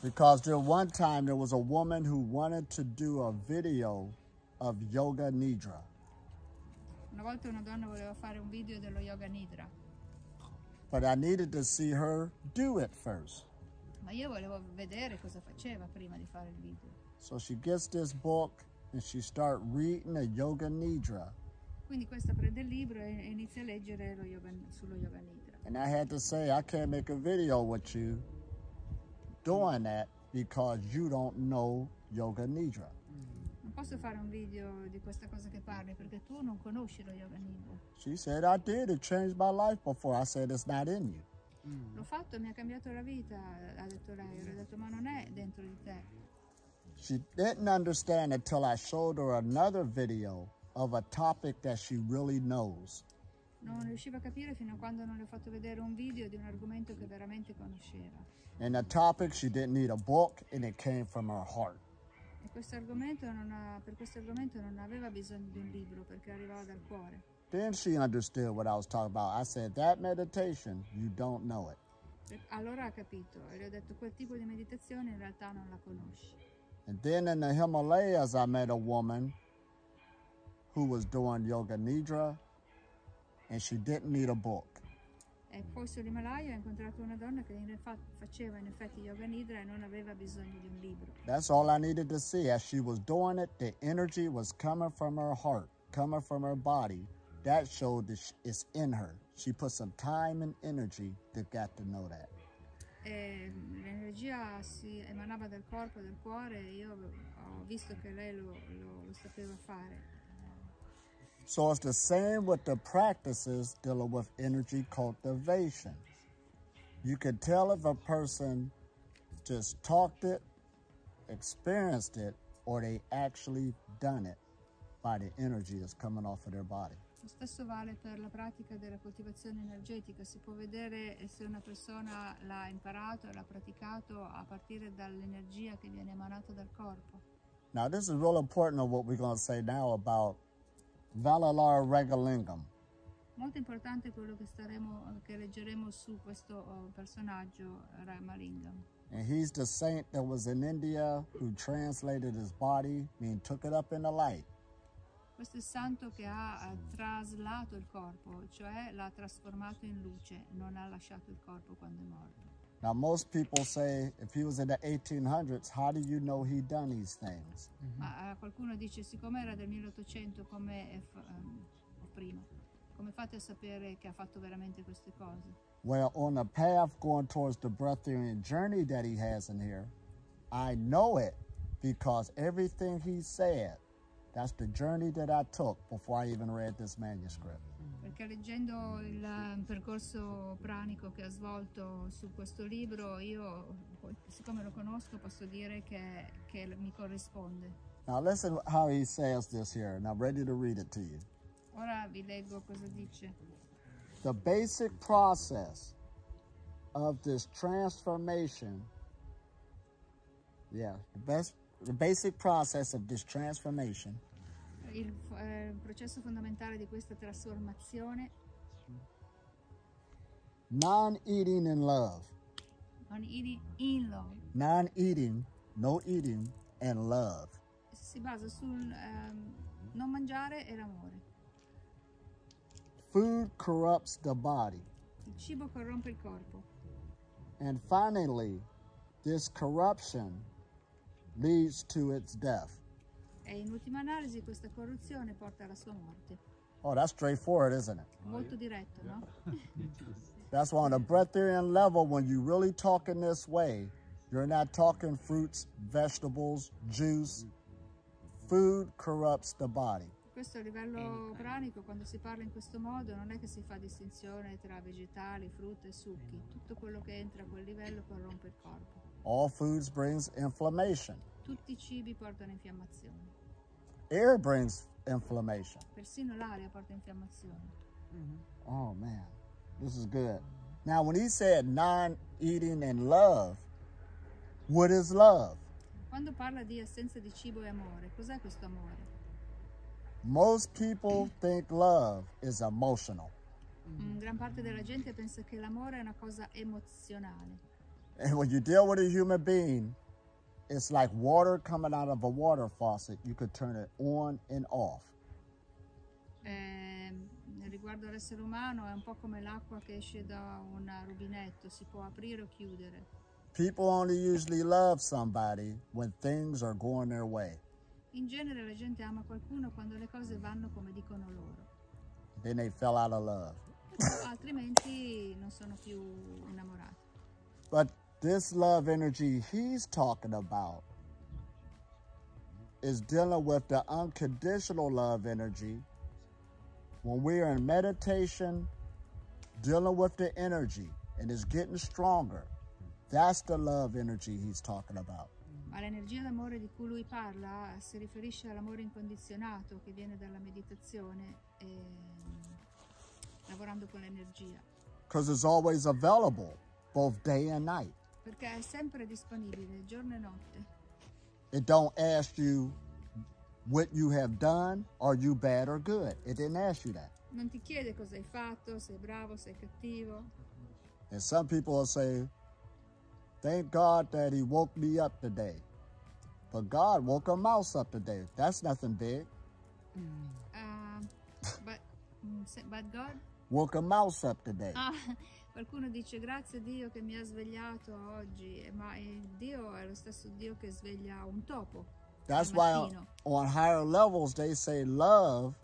Because one time there was a woman who wanted to do a video of Yoga Nidra. Una volta una donna voleva fare un video dello Yoga Nidra. But I needed to see her do it first. Ma io volevo vedere cosa faceva prima di fare il video. So she gets this book and she starts reading the Yoga Nidra. Quindi questa prende il libro e inizia a leggere sullo Yoga Nidra. And I had to say, I can't make a video with you doing that because you don't know Yoga Nidra. Non posso fare un video di questa cosa che parli perché tu non conosci lo Yoga Nidra. She said, I did. It changed my life before. I said, it's not in you. L'ho fatto e mi ha cambiato la vita, ha detto lei. Ho detto, ma non è dentro di te. She didn't understand until I showed her another video of a topic that she really knows. Non riusciva a capire fino a quando non le ho fatto vedere un video di un argomento che veramente conosceva. And the topic, she didn't need a book, and it came from her heart. E per questo argomento non aveva bisogno di un libro perché arrivava dal cuore. Then she understood what I was talking about. I said, that meditation, you don't know it. Allora ha capito e le ho detto, quel tipo di meditazione in realtà non la conosci. And then in the Himalayas, I met a woman who was doing Yoga Nidra, and she didn't need a book. E poi sull'Himalaya ho incontrato una donna che faceva in effetti Yoga Nidra e non aveva bisogno di un libro. That's all I needed to see. As she was doing it, the energy was coming from her heart, coming from her body. That showed that it's in her. She put some time and energy to get to know that. L'energia si emanava dal corpo, dal cuore, e io ho visto che lei lo sapeva fare. So it's the same with the practices dealing with energy cultivation. You can tell if a person just talked it, experienced it, or they actually done it by the energy that's coming off of their body. Lo stesso vale per la pratica della coltivazione energetica. Si può vedere se una persona l'ha imparato e l'ha praticato a partire dall'energia che viene emanata dal corpo. Now this is real important of what we're going to say now about Valalar Regalingam. Molto importante quello che leggeremo su questo personaggio, Ramalingam. And he's the saint that was in India who translated his body, meaning took it up in the light. Questo è il santo che ha traslato il corpo, cioè l'ha trasformato in luce, non ha lasciato il corpo quando è morto. Now most people say, if he was in the 1800s, how do you know he done these things? Ma qualcuno dice, siccome era del 1800 o prima, come fate a sapere che ha fatto veramente queste cose? Well, on the path going towards the Breatharian journey that he has in here, I know it because everything he said, that's the journey that I took before I even read this manuscript. Perché leggendo il percorso pranico che ha svolto su questo libro, io, siccome lo conosco, posso dire che mi corrisponde. Now listen how he says this here, and I'm ready to read it to you. Ora vi leggo cosa dice. The basic process of this transformation, the basic process of this transformation Il processo fondamentale di questa trasformazione. Non-eating in love. Non-eating in love. Non-eating, no eating, and love. Si basa sul non mangiare e l'amore. Food corrupts the body. Il cibo corrompe il corpo. And finally, this corruption leads to its death. E in ultima analisi questa corruzione porta alla sua morte. Oh, that's straightforward, isn't it? Molto diretto, no? That's why on a Breatharian level, when you really talk in this way, you're not talking fruits, vegetables, juice. Food corrupts the body. Questo a livello pranico, quando si parla in questo modo, non è che si fa distinzione tra vegetali, frutta e succhi. Tutto quello che entra a quel livello corrompe il corpo. All foods brings inflammation. Tutti i cibi portano infiammazione. Air brings inflammation. Persino l'aria porta infiammazione. Oh man, this is good. Now when he said non-eating and love, what is love? Quando parla di assenza di cibo e amore, cos'è questo amore? Most people think love is emotional. Gran parte della gente pensa che l'amore è una cosa emozionale. And when you deal with a human being, it's like water coming out of a water faucet. You could turn it on and off. Riguardo all'essere umano è un po' come l'acqua che esce da un rubinetto, si può aprire o chiudere. People only usually love somebody when things are going their way. In genere la gente ama qualcuno quando le cose vanno come dicono loro. Then they fell out of love. Altrimenti non sono più innamorati. But this love energy he's talking about is dealing with the unconditional love energy. When we are in meditation, dealing with the energy, and it's getting stronger, that's the love energy he's talking about. Ma l'energia d'amore di cui lui parla si riferisce all'amore incondizionato che viene dalla meditazione e lavorando con l'energia. Because it's always available, both day and night. Perché è sempre disponibile, giorno e notte. It don't ask you what you have done, are you bad or good. It didn't ask you that. Non ti chiede cosa hai fatto, sei bravo, sei cattivo. And some people will say, thank God that he woke me up today. But God woke a mouse up today. That's nothing big. But God? Woke a mouse up today. Qualcuno dice grazie a Dio che mi ha svegliato oggi, ma Dio è lo stesso Dio che sveglia un topo. That's why on higher levels they say love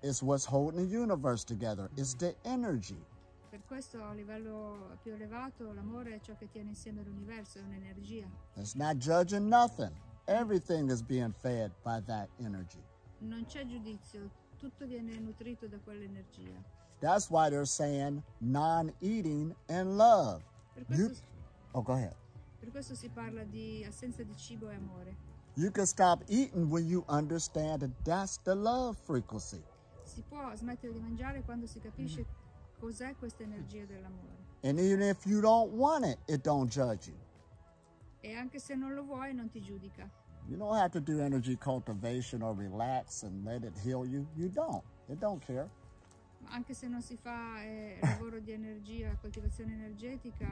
is what's holding the universe together. It's the energy. Per questo a livello più elevato l'amore è ciò che tiene insieme l'universo, è un'energia. It's not judging nothing. Everything is being fed by that energy. Non c'è giudizio, tutto viene nutrito da quell'energia. That's why they're saying non-eating and love. Oh, go ahead. Per questo si parla di assenza di cibo e amore. You can stop eating when you understand that that's the love frequency. Si può smettere di mangiare quando si capisce cos'è questa energia dell'amore. And even if you don't want it, it don't judge you. E anche se non lo vuoi, non ti giudica. You don't have to do energy cultivation or relax and let it heal you. You don't. It don't care. Ma anche se non si fa lavoro di energia, coltivazione energetica,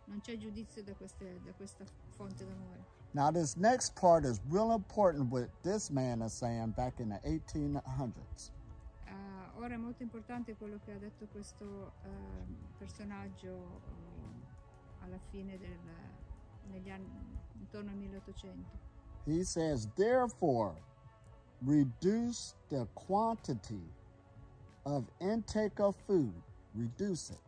non c'è giudizio da questa fonte d'amore. Now this next part is real important what this man is saying back in the 1800s. Ora è molto importante quello che ha detto questo personaggio alla fine negli anni intorno al 1800. He says, therefore, reduce the quantity of intake of food. Reduce it.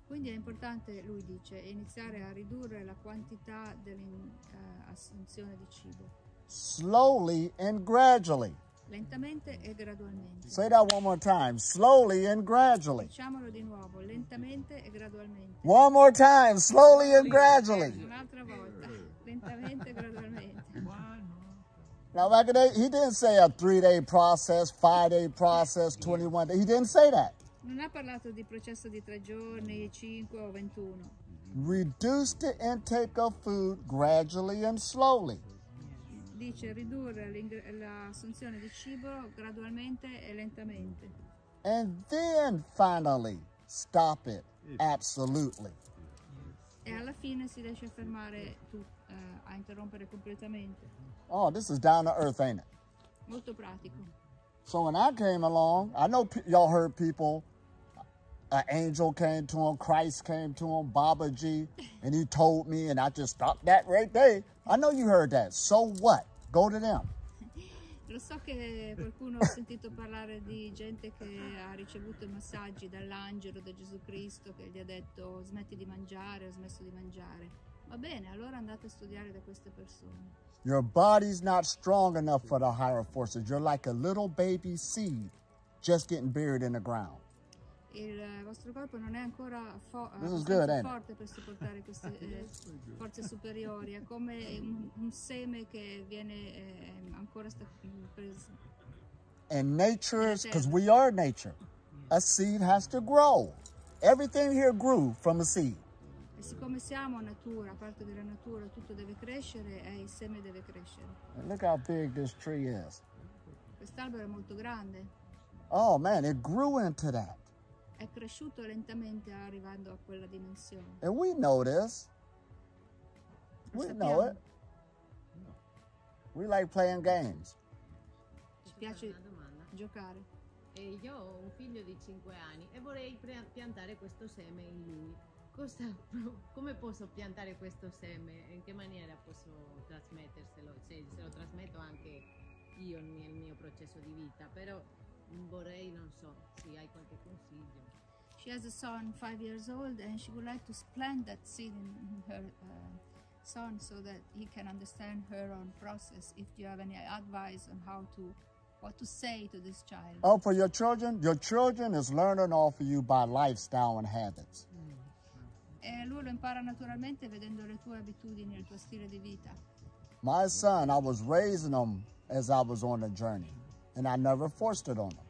Quindi è importante, lui dice, iniziare a ridurre la quantità dell'assunzione di cibo. Slowly and gradually. Lentamente e gradualmente. Say that one more time. Slowly and gradually. Diciamolo di nuovo, lentamente e gradualmente. One more time. Slowly and gradually. Un'altra volta, lentamente e gradualmente. Now, back in the day, he didn't say a 3-day process, 5-day process, 21 days. He didn't say that. Non ha parlato di processo di 3 giorni, 5 o 21. Reduce the intake of food gradually and slowly. Dice ridurre l'assunzione di cibo gradualmente e lentamente. And then finally stop it absolutely. E alla fine si riesce a fermare a interrompere completamente. Oh, this is down to earth, ain't it? Molto pratico. So when I came along, I know y'all heard people, an angel came to him, Christ came to him, Baba G, and he told me, and I just stopped that right there. I know you heard that. So what? Go to them. Lo so che qualcuno ha sentito parlare di gente che ha ricevuto messaggi dall'angelo, da Gesù Cristo, che gli ha detto smetti di mangiare, ho smesso di mangiare. Va bene, allora andate a studiare da queste persone. Your body's not strong enough for the higher forces. You're like a little baby seed just getting buried in the ground. Il vostro corpo non è ancora forte per sopportare queste forze superiori. È come un seme che viene ancora preso. And nature is, because we are nature, a seed has to grow. Everything here grew from a seed. E siccome siamo natura, parte della natura, tutto deve crescere e il seme deve crescere. And look how big this tree is. Quest'albero è molto grande. Oh man, it grew into that. È cresciuto lentamente arrivando a quella dimensione. And we know this. We know it. We like playing games. Ci piace una domanda. giocare. Io ho un figlio di 5 anni e vorrei piantare questo seme in lui. Come posso piantare questo seme? In che maniera posso trasmetterselo? Se lo trasmetto anche io nel mio processo di vita, però vorrei, non so, se hai qualche consiglio. She has a son 5 years old and she would like to plant that seed in her son so that he can understand her own process. If you have any advice on what to say to this child. Oh, for your children is learning off of you by lifestyle and habits. E lui lo impara naturalmente vedendo le tue abitudini, il tuo stile di vita. My son, I was raising him as I was on the journey, and I never forced it on him.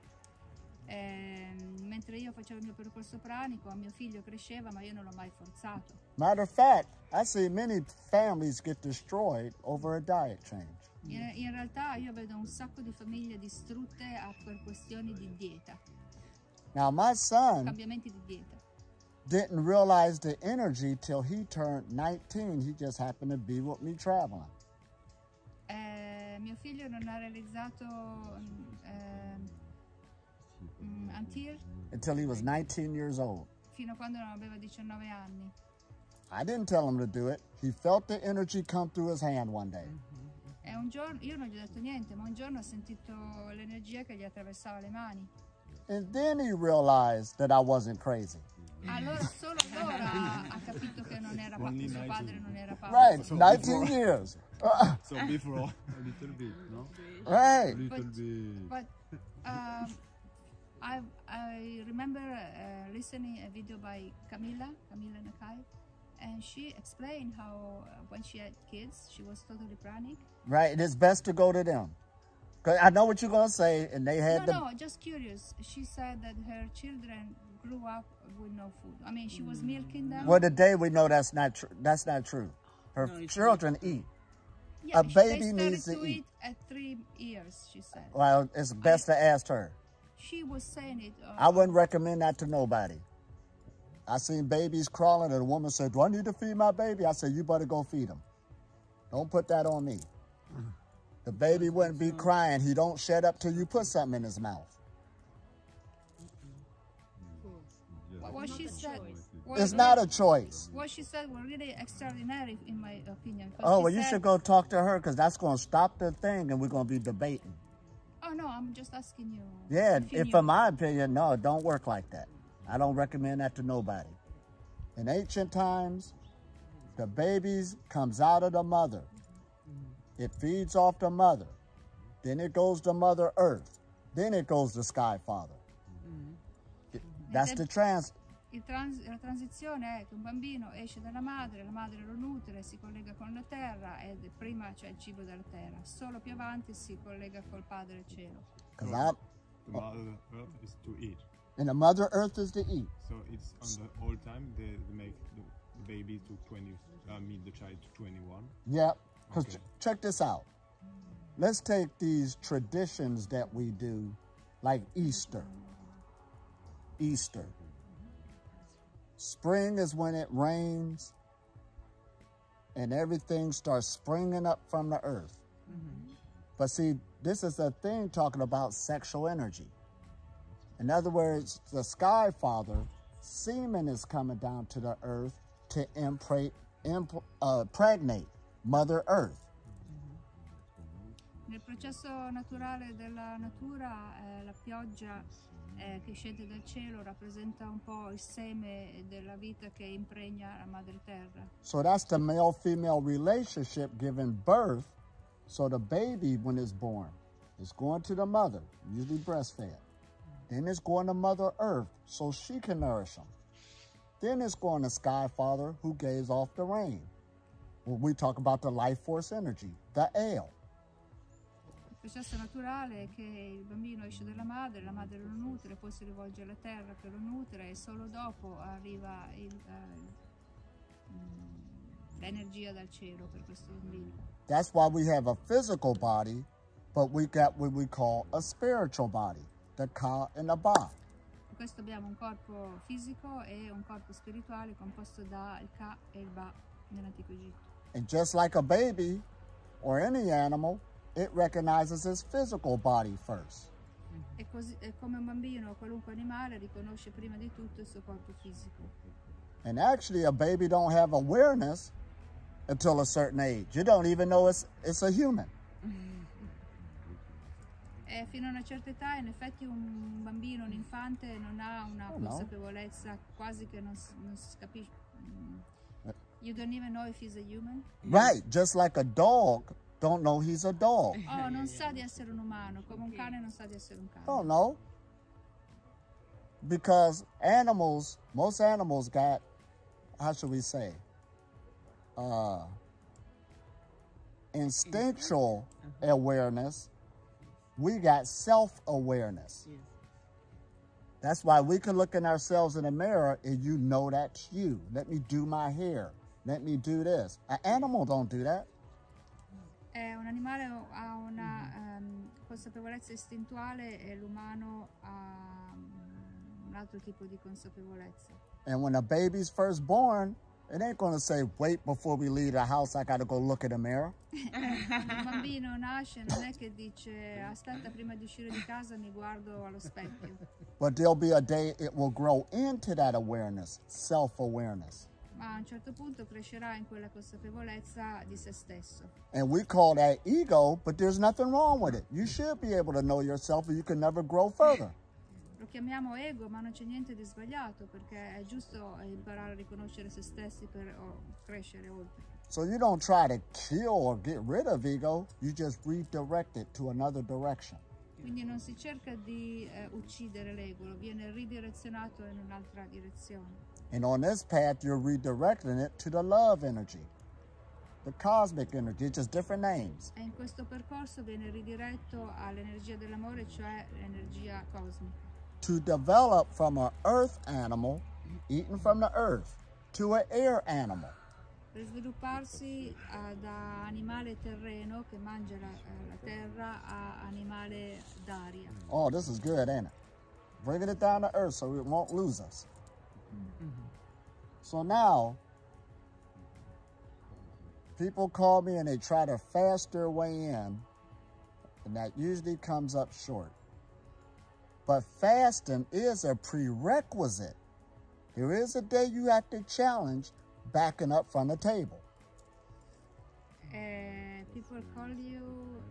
Mentre io facevo il mio percorso pranico, mio figlio cresceva, ma io non l'ho mai forzato. Matter of fact, I see many families get destroyed over a diet change. In realtà io vedo un sacco di famiglie distrutte per questioni di dieta, Now, my son cambiamenti di dieta. didn't realize the energy till he turned 19. He just happened to be with me traveling. Mio figlio non ha realizzato Until he was 19 years old. fino a quando non aveva 19 anni. I didn't tell him to do it. He felt the energy come through his hand one day. E un giorno, io non gli ho detto niente, ma un giorno ho sentito l'energia che gli attraversava le mani. And then he realized that I wasn't crazy. Allora, solo allora ha capito che non era suo padre non era pazzo. Right, 19 years. So before a little bit, no? Right. A little bit. But I remember listening a video by Camilla Nakai, and she explained how when she had kids, she was totally pranic. Right, and it's best to go to them. 'Cause I know what you're going to say, and they had No, just curious. She said that her children grew up with no food. I mean, she was milking them. Well, today we know that's not true. That's not true. Her children eat. Yeah, a baby they needs started to eat. at 3 years, she said. Well, it's best to ask her. She was saying it. I wouldn't recommend that to nobody. I seen babies crawling, and a woman said, "Do I need to feed my baby?" I said, "You better go feed him. Don't put that on me." The baby wouldn't be crying. He don't shut up till you put something in his mouth. What she said. It's not a choice. What she said was really extraordinary, in my opinion. Oh, well, you should go talk to her, because that's going to stop the thing, and we're going to be debating. Oh, no, I'm just asking you. Yeah, if in my opinion, no, it don't work like that. I don't recommend that to nobody. In ancient times, the babies comes out of the mother. It feeds off the mother. Then it goes to Mother Earth. Then it goes to Sky Father. That's the La transizione è che un bambino esce dalla madre, la madre lo nutre, si collega con la terra e prima c'è il cibo della terra. Solo più avanti si collega col padre del cielo. The Mother Earth is to eat. And the Mother Earth is to eat. So it's on the whole time they make the baby to 20, meet the child to 21. Yeah, because Okay. check this out. Let's take these traditions that we do, like Easter. Easter. Spring is when it rains and everything starts springing up from the earth. But see, this is a thing talking about sexual energy. In other words, the Sky Father, semen is coming down to the earth to impregnate Mother Earth. Nel processo naturale della natura, la pioggia che scende dal cielo rappresenta un po' il seme della vita che impregna la madre terra. So that's the male-female relationship giving birth. So the baby, when it's born, is going to the mother, usually breastfed. Then it's going to Mother Earth so she can nourish them. Then it's going to Sky Father, who gives off the rain. When we talk about the life force energy, the ale. Il processo naturale è che il bambino esce dalla madre, la madre lo nutre, poi si rivolge alla terra che lo nutre e solo dopo arriva l'energia dal cielo per questo bambino. That's why we have a physical body, but we got what we call a spiritual body, the Ka and the Ba. Per questo abbiamo un corpo fisico e un corpo spirituale composto da il Ka e il Ba nell'antico Egitto. And just like a baby or any animal, it recognizes its physical body first. E così, è come un bambino o qualunque animale riconosce prima di tutto il suo corpo fisico. And actually, a baby don't have awareness until a certain age. You don't even know it's a human. E fino a una certa età, in effetti, un bambino, un infante, non ha una consapevolezza quasi che non si capisce. You don't even know if he's a human? Right, just like a dog don't know he's a dog. Oh, non sa di essere un umano, come un cane non sa di essere un cane. Don't know. Because animals, most animals got, how should we say, instinctual awareness. We got self-awareness. Yes. That's why we can look in ourselves in the mirror and you know that's you. Let me do my hair. Let me do this. An animal don't do that. Un animale ha una consapevolezza istintuale e l'umano ha un altro tipo di consapevolezza. And when a baby's first born, it ain't going to say, wait, before we leave the house, I got to go look in the mirror. Quando un bambino nasce non è che dice aspetta, prima di uscire di casa mi guardo allo specchio. But there'll be a day it will grow into that awareness, self-awareness. Ma a un certo punto crescerà in quella consapevolezza di se stesso. And we call that ego, but there's nothing wrong with it. You should be able to know yourself or you can never grow further. Lo chiamiamo ego, ma non c'è niente di sbagliato, perché è giusto imparare a riconoscere se stessi per crescere oltre. So you don't try to kill or get rid of ego, you just redirect it to another direction. Quindi non si cerca di uccidere l'ego, viene ridirezionato in un'altra direzione. And on this path, you're redirecting it to the love energy, the cosmic energy, it's just different names. E in questo percorso viene ridiretto all'energia dell'amore, cioè l'energia cosmica. To develop from an earth animal, eaten from the earth, to an air animal. Per svilupparsi da animale terreno che mangia la terra a animale d'aria. Oh, this is good, ain't it? Bringing it down to earth so it won't lose us. So now, people call me and they try to fast their way in, and that usually comes up short. But fasting is a prerequisite. There is a day you have to challenge backing up from the table. People call you...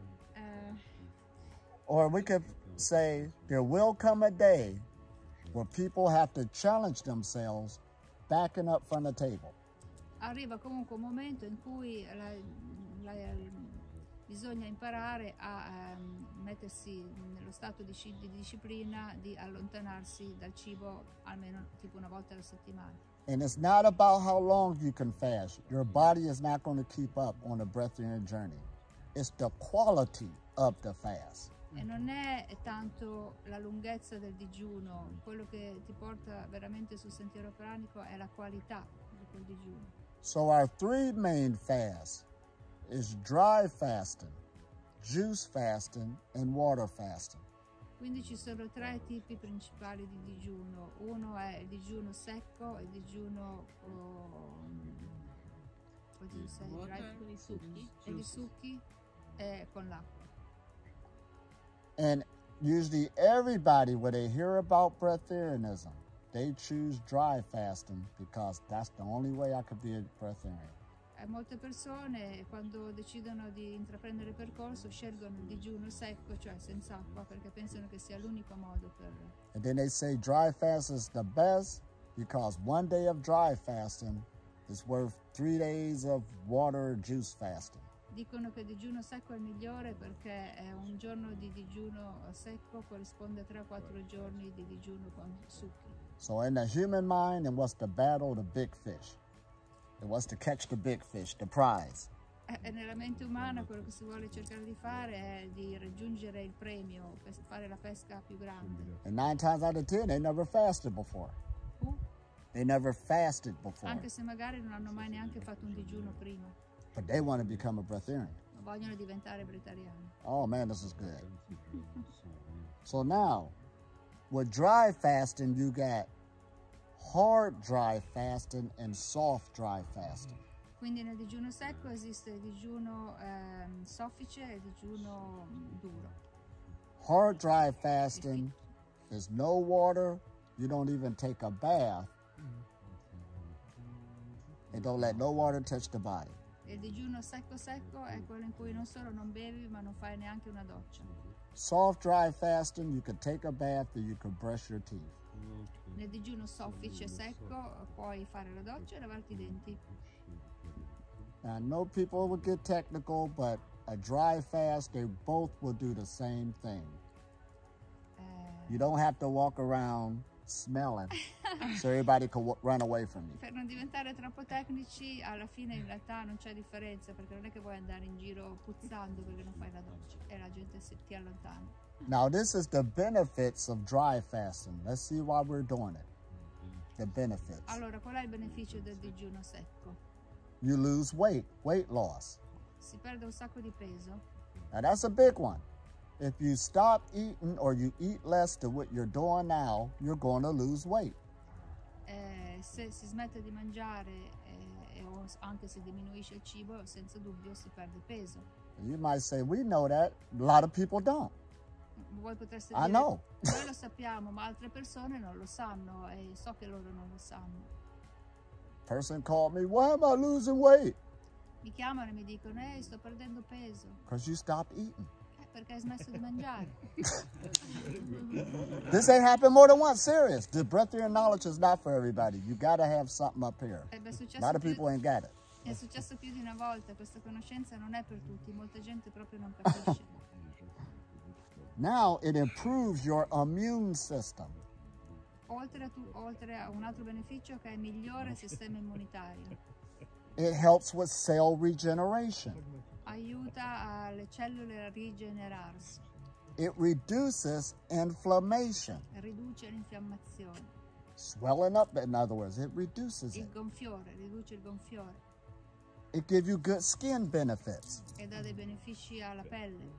Or we could say, there will come a day where people have to challenge themselves backing up from the table. Arriva comunque un momento in cui bisogna imparare a mettersi nello stato di disciplina, di allontanarsi dal cibo almeno tipo una volta alla settimana. And it's not about how long you can fast. Your body is not going to keep up on the breatharian journey. It's the quality of the fast. E non è tanto la lunghezza del digiuno, quello che ti porta veramente sul sentiero pranico è la qualità di quel digiuno. So our three main fasts is dry fasting, juice fasting, and water fasting. Quindi ci sono tre tipi principali di digiuno. Uno è il digiuno secco, il digiuno Con i succhi. e i succhi con l'acqua. And usually everybody, when they hear about breatharianism, they choose dry fasting because that's the only way I could be a breatharian. Molte persone quando decidono di intraprendere il percorso scelgono il digiuno secco, cioè senza acqua, perché pensano che sia l'unico modo per... And then they say dry fast is the best because one day of dry fasting is worth 3 days of water or juice fasting. Dicono che il digiuno secco è il migliore perché un giorno di digiuno secco corrisponde a 3 o 4 giorni di digiuno con succhi. So in the human mind, and what's the battle? The big fish. It was to catch the big fish, the prize. E nella mente umana quello che si vuole cercare di fare è di raggiungere il premio, per fare la pesca più grande. And 9 times out of 10, they never fasted before. They never fasted before. Anche se magari non hanno mai neanche fatto un digiuno prima. But they want to become a breatharian. Ma vogliono diventare breathariani. Oh man, this is good. So now, with dry fasting, you got hard dry fasting and soft dry fasting. Quindi nel digiuno secco esiste il digiuno soffice e il digiuno duro. Hard dry fasting is no water, you don't even take a bath, and don't let no water touch the body. Il digiuno secco secco è quello in cui non solo non bevi ma non fai neanche una doccia. Soft dry fasting, you can take a bath or you can brush your teeth. Nel digiuno soffice secco puoi fare la doccia e lavarti i denti. Now, I know people will get technical, but a dry fast, they both will do the same thing. You don't have to walk around smelling so everybody can run away from you. Per non diventare troppo tecnici, alla fine in realtà non c'è differenza, perché non è che vuoi andare in giro puzzando perché non fai la doccia e la gente ti allontana. Now, this is the benefits of dry fasting. Let's see why we're doing it. The benefits. Allora, qual è il beneficio del digiuno secco? You lose weight loss. Si perde un sacco di peso. Now, that's a big one. If you stop eating or you eat less than what you're doing now, you're going to lose weight. Se si smette di mangiare o anche se diminuisce il cibo, senza dubbio si perde peso. You might say, we know that. A lot of people don't. Voi potreste I dire, know. noi lo sappiamo, ma altre persone non lo sanno e so che loro non lo sanno. Person called me, why am I losing weight? Mi chiamano e mi dicono, sto perdendo peso. Because you stopped eating. Perché hai smesso di mangiare. This ain't happened more than once, serious. The breatharian knowledge is not for everybody. You got to have something up here. A lot of people ain't got it. È successo più di una volta, questa conoscenza non è per tutti, molta gente proprio non capisce. Now it improves your immune system. Oltre a un altro beneficio che è migliore il sistema immunitario. It helps with cell regeneration. Aiuta le cellule a rigenerarsi. It reduces inflammation. Riduce l'infiammazione. Swelling up, in other words, it reduces Il it. gonfiore, riduce il gonfiore. It gives you good skin benefits. E dà dei benefici alla pelle.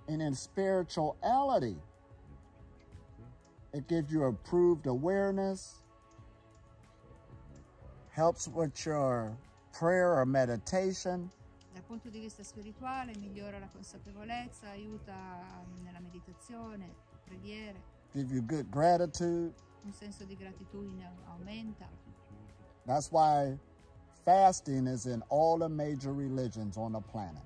And in spirituality, it gives you improved awareness, helps with your prayer or meditation. Dal punto di vista spirituale migliora la consapevolezza, aiuta nella meditazione, preghiere. Give you good gratitude. Un senso di gratitudine aumenta. That's why fasting is in all the major religions on the planet.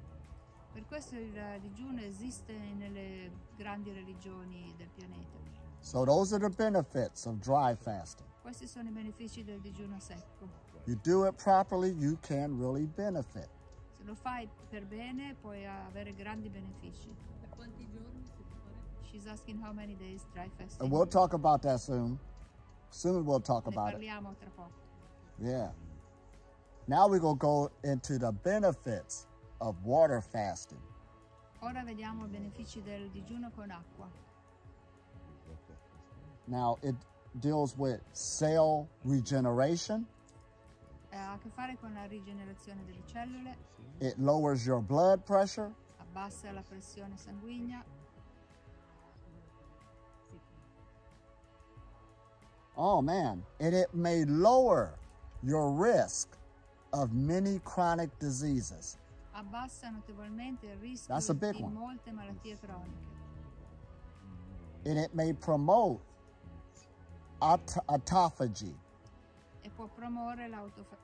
Per questo il digiuno esiste nelle grandi religioni del pianeta. So those are the benefits of dry fasting. Questi sono i benefici del digiuno secco. You do it properly, you can really benefit. Se lo fai per bene puoi avere grandi benefici. Per quanti giorni si può fare? She's asking how many days dry fasting. And we'll talk about that soon. Soon we'll talk Ne about it. parliamo tra poco. Yeah. Now we're going to go into the benefits of water fasting. Ora vediamo i benefici del digiuno con acqua. Now it deals with cell regeneration. Ha a che fare con la rigenerazione delle cellule, It lowers your blood pressure. abbassa la pressione sanguigna, Oh man, and it may lower your risk of many chronic diseases. abbassa notevolmente il rischio That's a big di one. molte malattie croniche And it may promote autophagy. e può promuovere l'autofagia.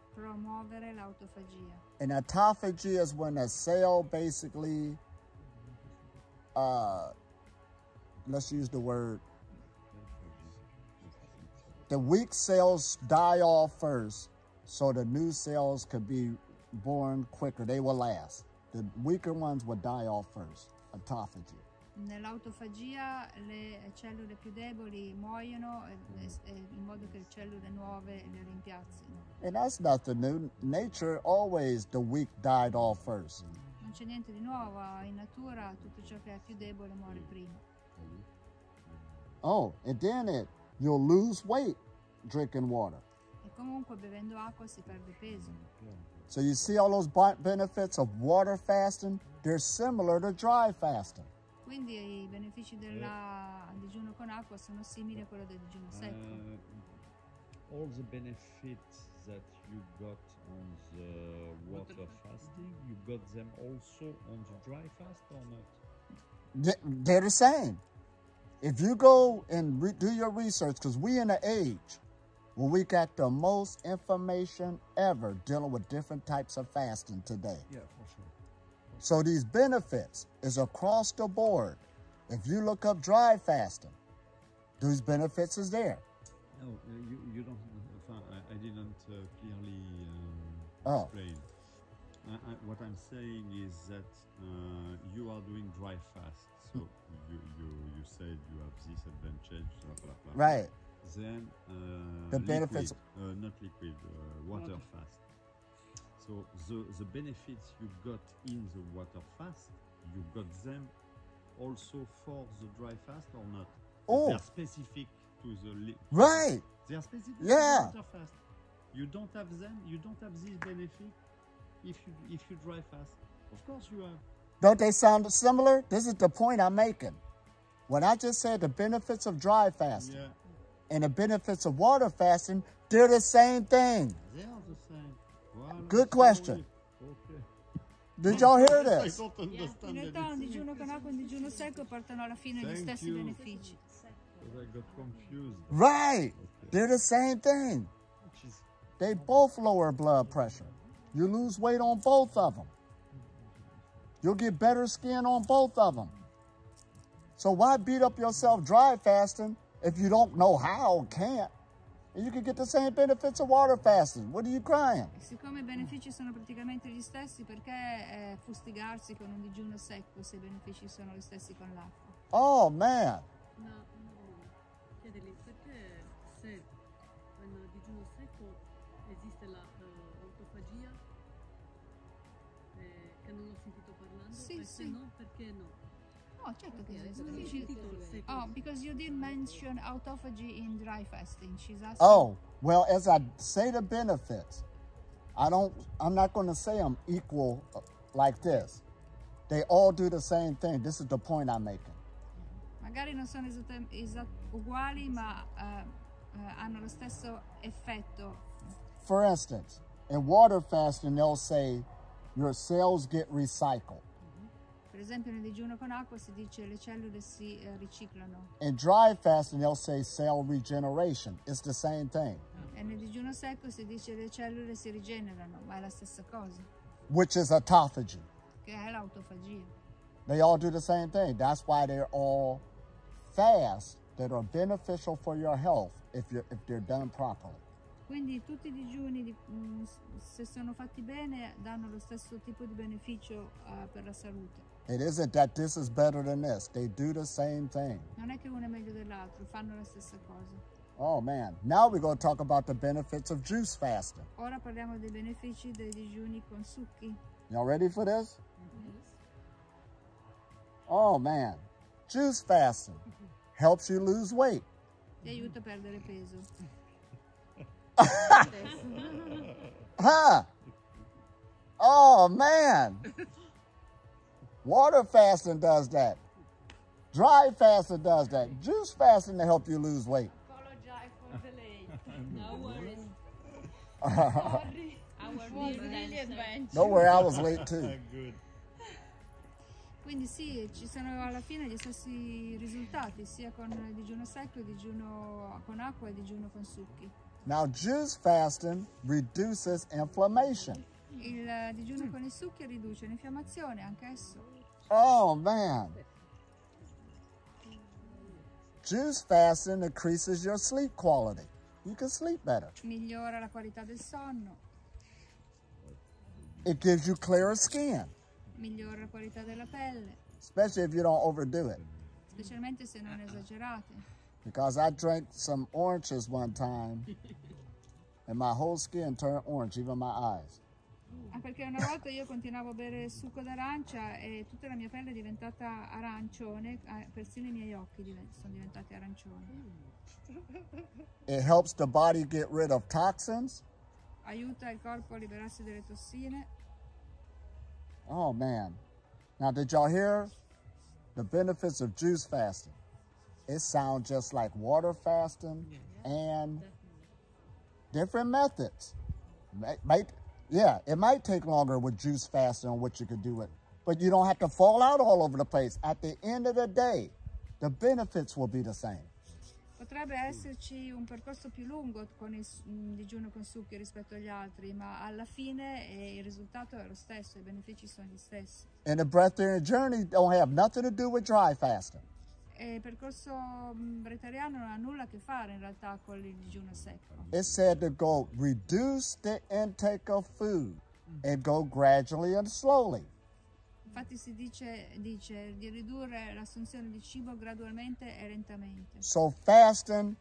And autophagy is when a cell basically, let's use the word, the weak cells die off first so the new cells could be born quicker. They will last. The weaker ones will die off first. Autophagy. Nell'autofagia le cellule più deboli muoiono in modo che le cellule nuove le rimpiazzino. And that's nothing new. Nature always, the weak died off first. Non c'è niente di nuovo, in natura tutto ciò che è più debole muore prima. Oh, and then you'll lose weight drinking water. E comunque bevendo acqua si perde peso. So you see all those benefits of water fasting? They're similar to dry fasting. Quindi i benefici del digiuno con acqua sono simili a quello del digiuno secco. All the benefits that you got on the fasting, you got them also on the dry fast or not? They're the same. If you go and do your research, because we in an age where we got the most information ever dealing with different types of fasting today. Yeah, for sure. So these benefits is across the board. If you look up dry fasting, these benefits is there. No, you don't. I didn't clearly Oh. explain. What I'm saying is that you are doing dry fast. So you said you have this advantage, blah blah blah. Right. Then The benefits. not liquid, water fast. So the benefits you got in the water fast, you got them also for the dry fast or not? Oh. They are specific to the Right. They are specific Yeah. to the water fast. You don't have them. You don't have this benefit if you dry fast. Of course you have. Don't they sound similar? This is the point I'm making. When I just said the benefits of dry fasting Yeah, and the benefits of water fasting, they're the same thing. they are the same. Voilà, Good question. Okay. Did y'all hear I this? don't understand In realtà un anything. digiuno con acqua e un digiuno secco portano alla fine gli Thank stessi you. benefici. Because I got confused. Right. Okay. They're the same thing. Which is They both lower blood pressure. You lose weight on both of them. You'll get better skin on both of them. So why beat up yourself dry fasting if you don't know how or can't? And you can get the same benefits of water fasting. What are you crying? Siccome i benefici sono praticamente gli stessi, perché fustigarsi con un digiuno secco se i benefici sono gli stessi con l'acqua? Oh, man. No, chiedergli perché se nel digiuno secco esiste la autofagia, che non ho sentito parlando, Sì, e sì. se no, perché no? Oh, certo che Ok, esiste. Non ho Sì, sentito il secco. Oh, because you didn't mention autophagy in dry fasting. She's asking. Oh, well, as I say the benefits, I'm not going to say them equal like this. They all do the same thing. This is the point I'm making. Magari non sono uguali, ma hanno lo stesso effetto. For instance, in water fasting, they'll say your cells get recycled. Per esempio nel digiuno con acqua si dice le cellule si riciclano. In dry fasting, they'll say cell regeneration. It's the same thing, E nel digiuno secco si dice le cellule si rigenerano, ma è la stessa cosa, which is autophagy. che è l'autofagia. They all do the same thing. That's why they're all fasts that are beneficial for your health if they're done properly. Quindi tutti i digiuni, se sono fatti bene, danno lo stesso tipo di beneficio per la salute. It isn't that this is better than this. They do the same thing. Non è che uno è meglio dell'altro, fanno la stessa cosa. Oh, man. Now we're going to talk about the benefits of juice fasting. Ora parliamo dei benefici dei digiuni con succhi. Y'all ready for this? Oh, man. Juice fasting helps you lose weight. Ti aiuta a perdere peso. Huh? Oh, man. Water fasting does that. Dry fasting does that. Juice fasting to help you lose weight. Apologize for the late. No worries. Sorry. Our Was new really dancer. adventure. Don't worry, I was late too. good. Quindi sì, ci sono alla fine gli stessi risultati, sia con il digiuno secco, il digiuno con acqua e il digiuno con succhi. Now, juice fasting reduces inflammation. Il digiuno con i succhi riduce l'infiammazione, anch'esso. Oh, man. Juice fasting increases your sleep quality. You can sleep better. Migliora la qualità del sonno, It gives you clearer skin, migliora la qualità della pelle, especially if you don't overdo it. specialmente se non esagerate. Because I drank some oranges one time, and my whole skin turned orange, even my eyes. Perché una volta io continuavo a bere succo d'arancia e tutta la mia pelle è diventata arancione, persino i miei occhi sono diventati arancioni. It helps the body get rid of toxins. Aiuta il corpo a liberarsi delle tossine. Oh, man. Now, did y'all hear the benefits of juice fasting? It sounds just like water fasting and different methods. Yeah, it might take longer with juice fasting on what you could do it, but you don't have to fall out all over the place. At the end of the day, the benefits will be the same. Potrebbe esserci un percorso più lungo con il digiuno con succhi rispetto agli altri, ma alla fine il risultato è lo stesso, i benefici sono gli stessi. And the breatharian journey don't have nothing to do with dry fasting. E il percorso breathariano non ha nulla a che fare in realtà con il digiuno secco. It said to go reduce the intake of food and go gradually and slowly. Infatti si dice di ridurre l'assunzione di cibo gradualmente e lentamente. So fasting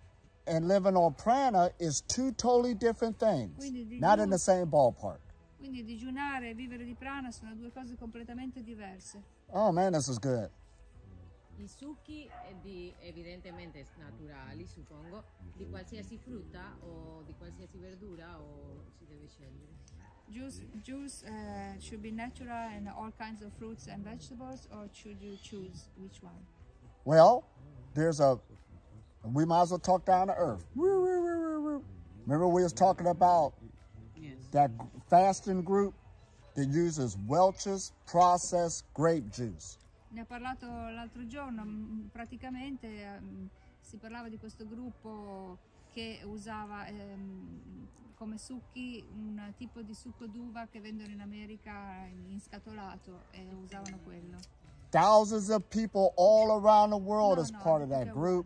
and living on prana is two totally different things, not in the same ballpark. Quindi digiunare e vivere di prana sono due cose completamente diverse. Oh man, this is good. I succhi evidentemente naturali, suppongo, di qualsiasi frutta o di qualsiasi verdura o si deve scegliere? Juice should be natural and all kinds of fruits and vegetables, or should you choose which one? Well, we might as well talk down to earth. Remember we was talking about that fasting group that uses Welch's processed grape juice. Ne ha parlato l'altro giorno, praticamente si parlava di questo gruppo che usava come succhi un tipo di succo d'uva che vendono in America in scatolato e usavano quello. Thousands of people all around the world is part of that group.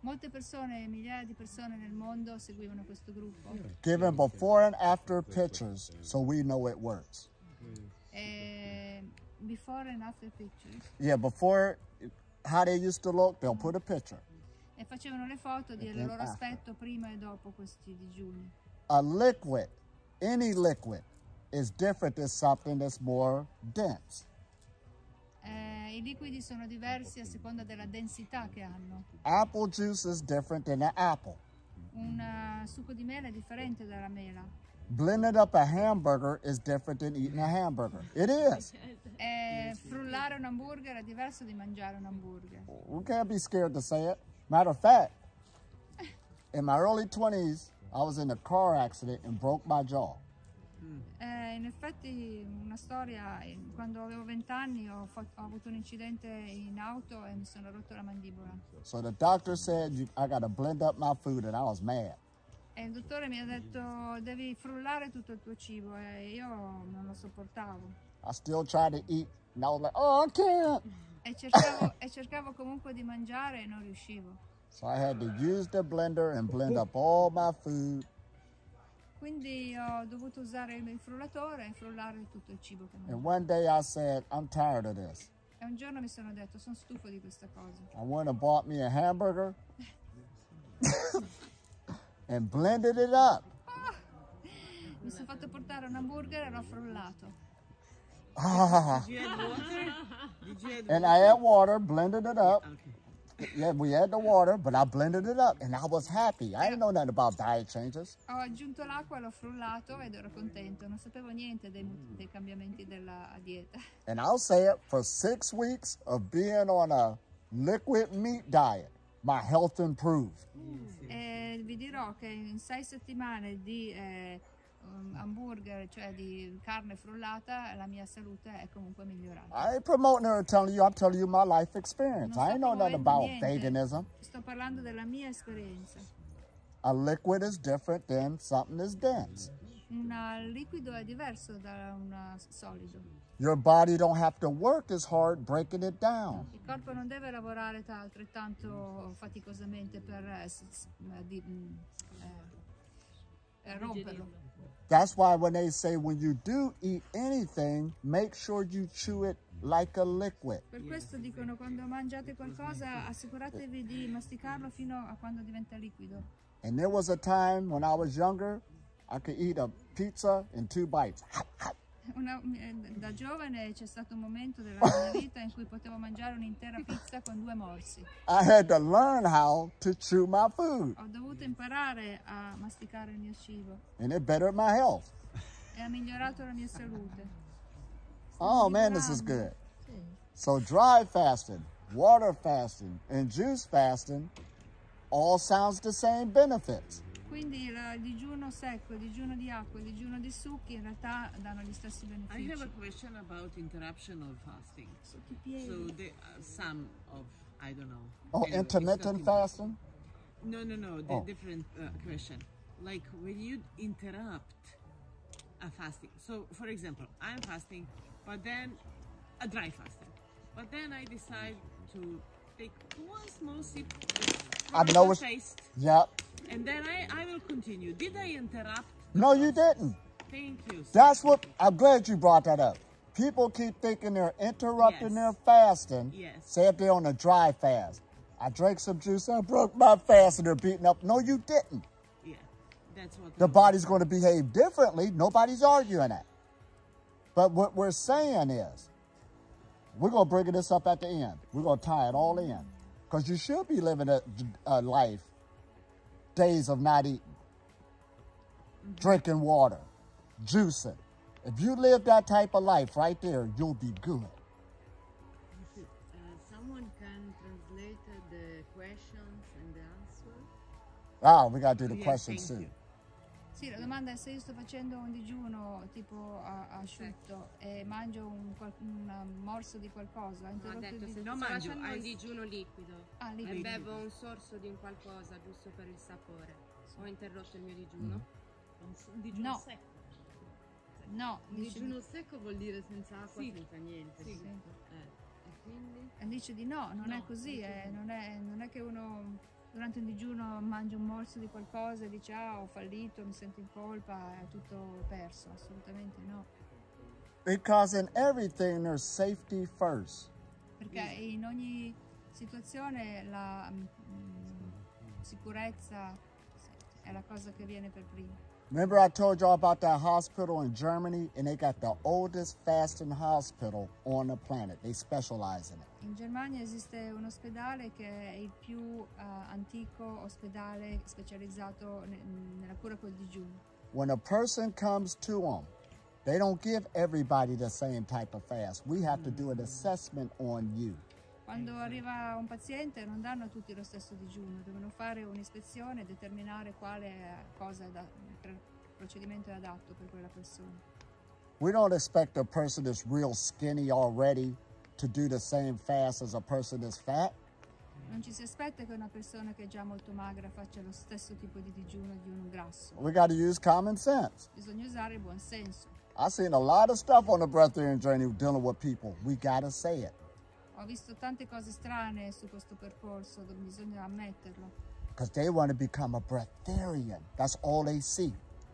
Molte persone, migliaia di persone nel mondo seguivano questo gruppo. Giving before and after pictures so we know it works. Before and after pictures. Yeah, before, how they used to look, they'll put a picture. E facevano le foto del loro aspetto prima e dopo questi digiuni. A liquid, any liquid, is different than something that's more dense. I liquidi sono diversi a seconda della densità che hanno. Apple juice is different than an apple. Un succo di mela è differente dalla mela. Blending up a hamburger is different than eating a hamburger. It is. Frullare un hamburger è diverso di mangiare un hamburger. We can't be scared to say it. Matter of fact, in my early 20s, I was in a car accident and broke my jaw. In effetti una storia, quando avevo 20 anni ho avuto un incidente in auto e mi sono rotto la mandibola. So the doctor said, I got to blend up my food, and I was mad. E il dottore mi ha detto devi frullare tutto il tuo cibo e io non lo sopportavo. I still tried to eat, and I was like, oh, I can't. E cercavo comunque di mangiare e non riuscivo. So I had to use the blender and blend up all my food. Quindi ho dovuto usare il frullatore e frullare tutto il cibo che And mangiavo. one day I said, I'm tired of this. E un giorno mi sono detto sono stufo di questa cosa. I went and bought me a hamburger and blended it up. Mi sono fatto portare un hamburger e l'ho frullato. Ah. Did you add water? Did you add And water? I had water, blended it up. Okay. Yeah, we had the water, but I blended it up, and I was happy. I didn't know nothing about diet changes. Ho aggiunto l'acqua, l'ho frullato ed ero contento. Non sapevo niente dei cambiamenti della dieta. And I'll say it, for 6 weeks of being on a liquid meat diet, my health improved. E vi dirò che in 6 settimane di hamburger, cioè di carne frullata, la mia salute è comunque migliorata. I ain't promoting her or telling you, I'm telling you my life experience. Non I sto ain't know nothing promuovendo about niente. veganism. Sto parlando della mia esperienza. A liquid is different than something that's dense. Un liquido è diverso da un solido. Your body don't have to work as hard breaking it down. Il corpo non deve lavorare altrettanto faticosamente per romperlo. That's why when they say when you do eat anything, make sure you chew it like a liquid. Per questo dicono quando mangiate qualcosa assicuratevi di masticarlo fino a quando diventa liquido. And there was a time when I was younger, I could eat a pizza in 2 bites. Da giovane c'è stato un momento della mia vita in cui potevo mangiare un'intera pizza con 2 morsi. I had to learn how to chew my food, Ho dovuto imparare a masticare il mio cibo and it bettered my health. e ha migliorato la mia salute. Oh man, this is good. So dry fasting, water fasting, and juice fasting all sounds the same benefits. Quindi il digiuno secco, il digiuno di acqua, il digiuno di succhi in realtà danno gli stessi I have a benefici. question about interruption of fasting. Sotto i piedi. So some of, I don't know. Oh, Anyway, it's intermittent not fasting? No, the Oh. different question. Like when you interrupt a fasting. So, for example, I'm fasting, but then a dry fasting. But then I decide to take one small sip I for know the it's- taste, Yep. and then I will continue. Did I interrupt? No, you didn't. Thank you. That's what, I'm glad you brought that up. People keep thinking they're interrupting Yes. their fasting. Yes. Say if they're on a dry fast. I drank some juice, I broke my fast, and they're beating up. No, you didn't. Yeah, that's what. The body's going to behave differently. Nobody's arguing that. But what we're saying is, we're going to bring this up at the end. We're going to tie it all in. Because you should be living a life, days of not eating, drinking water, juicing. If you live that type of life right there, you'll be good. Someone can translate the questions and the answers. Ah, we got to do the Yeah, questions thank too. you. Sì, la domanda è se io sto facendo un digiuno tipo asciutto e mangio un morso di qualcosa. No, ha interrotto detto il se No, sto mangio, facendo I- un digiuno liquido Ah, e liquido. bevo un sorso di un qualcosa giusto per il sapore. Ho interrotto il mio digiuno. Un digiuno No. secco. No, dice Digiuno secco vuol dire senza acqua, Sì. senza niente. Sì. E quindi? dice di no, non è No, così, dice di no. non è che uno durante un digiuno mangia un morso di qualcosa e dice ho fallito, mi sento in colpa, è tutto perso, assolutamente no. Because in everything, there's safety first. Perché in ogni situazione la sicurezza è la cosa che viene per prima. Remember I told y'all about that hospital in Germany, and they got the oldest fasting hospital on the planet. They specialize in it. In Germania esiste un ospedale che è il più antico ospedale specializzato nella cura col digiuno. When a person comes to them, they don't give everybody the same type of fast. We have to do an assessment on you. Quando arriva un paziente non danno a tutti lo stesso digiuno, devono fare un'ispezione e determinare quale cosa procedimento è adatto per quella persona. We don't expect a person that's real skinny already to do the same fast as a person that's fat. Non ci si aspetta che una persona che è già molto magra faccia lo stesso tipo di digiuno di uno grasso. We got to use common sense. Bisogna usare il buon senso. I've seen a lot of stuff on the Breatharian journey dealing with people. We got to say it. Ho visto tante cose strane su questo percorso, dove bisogna ammetterlo, Because they want to become a breatharian. That's all they see.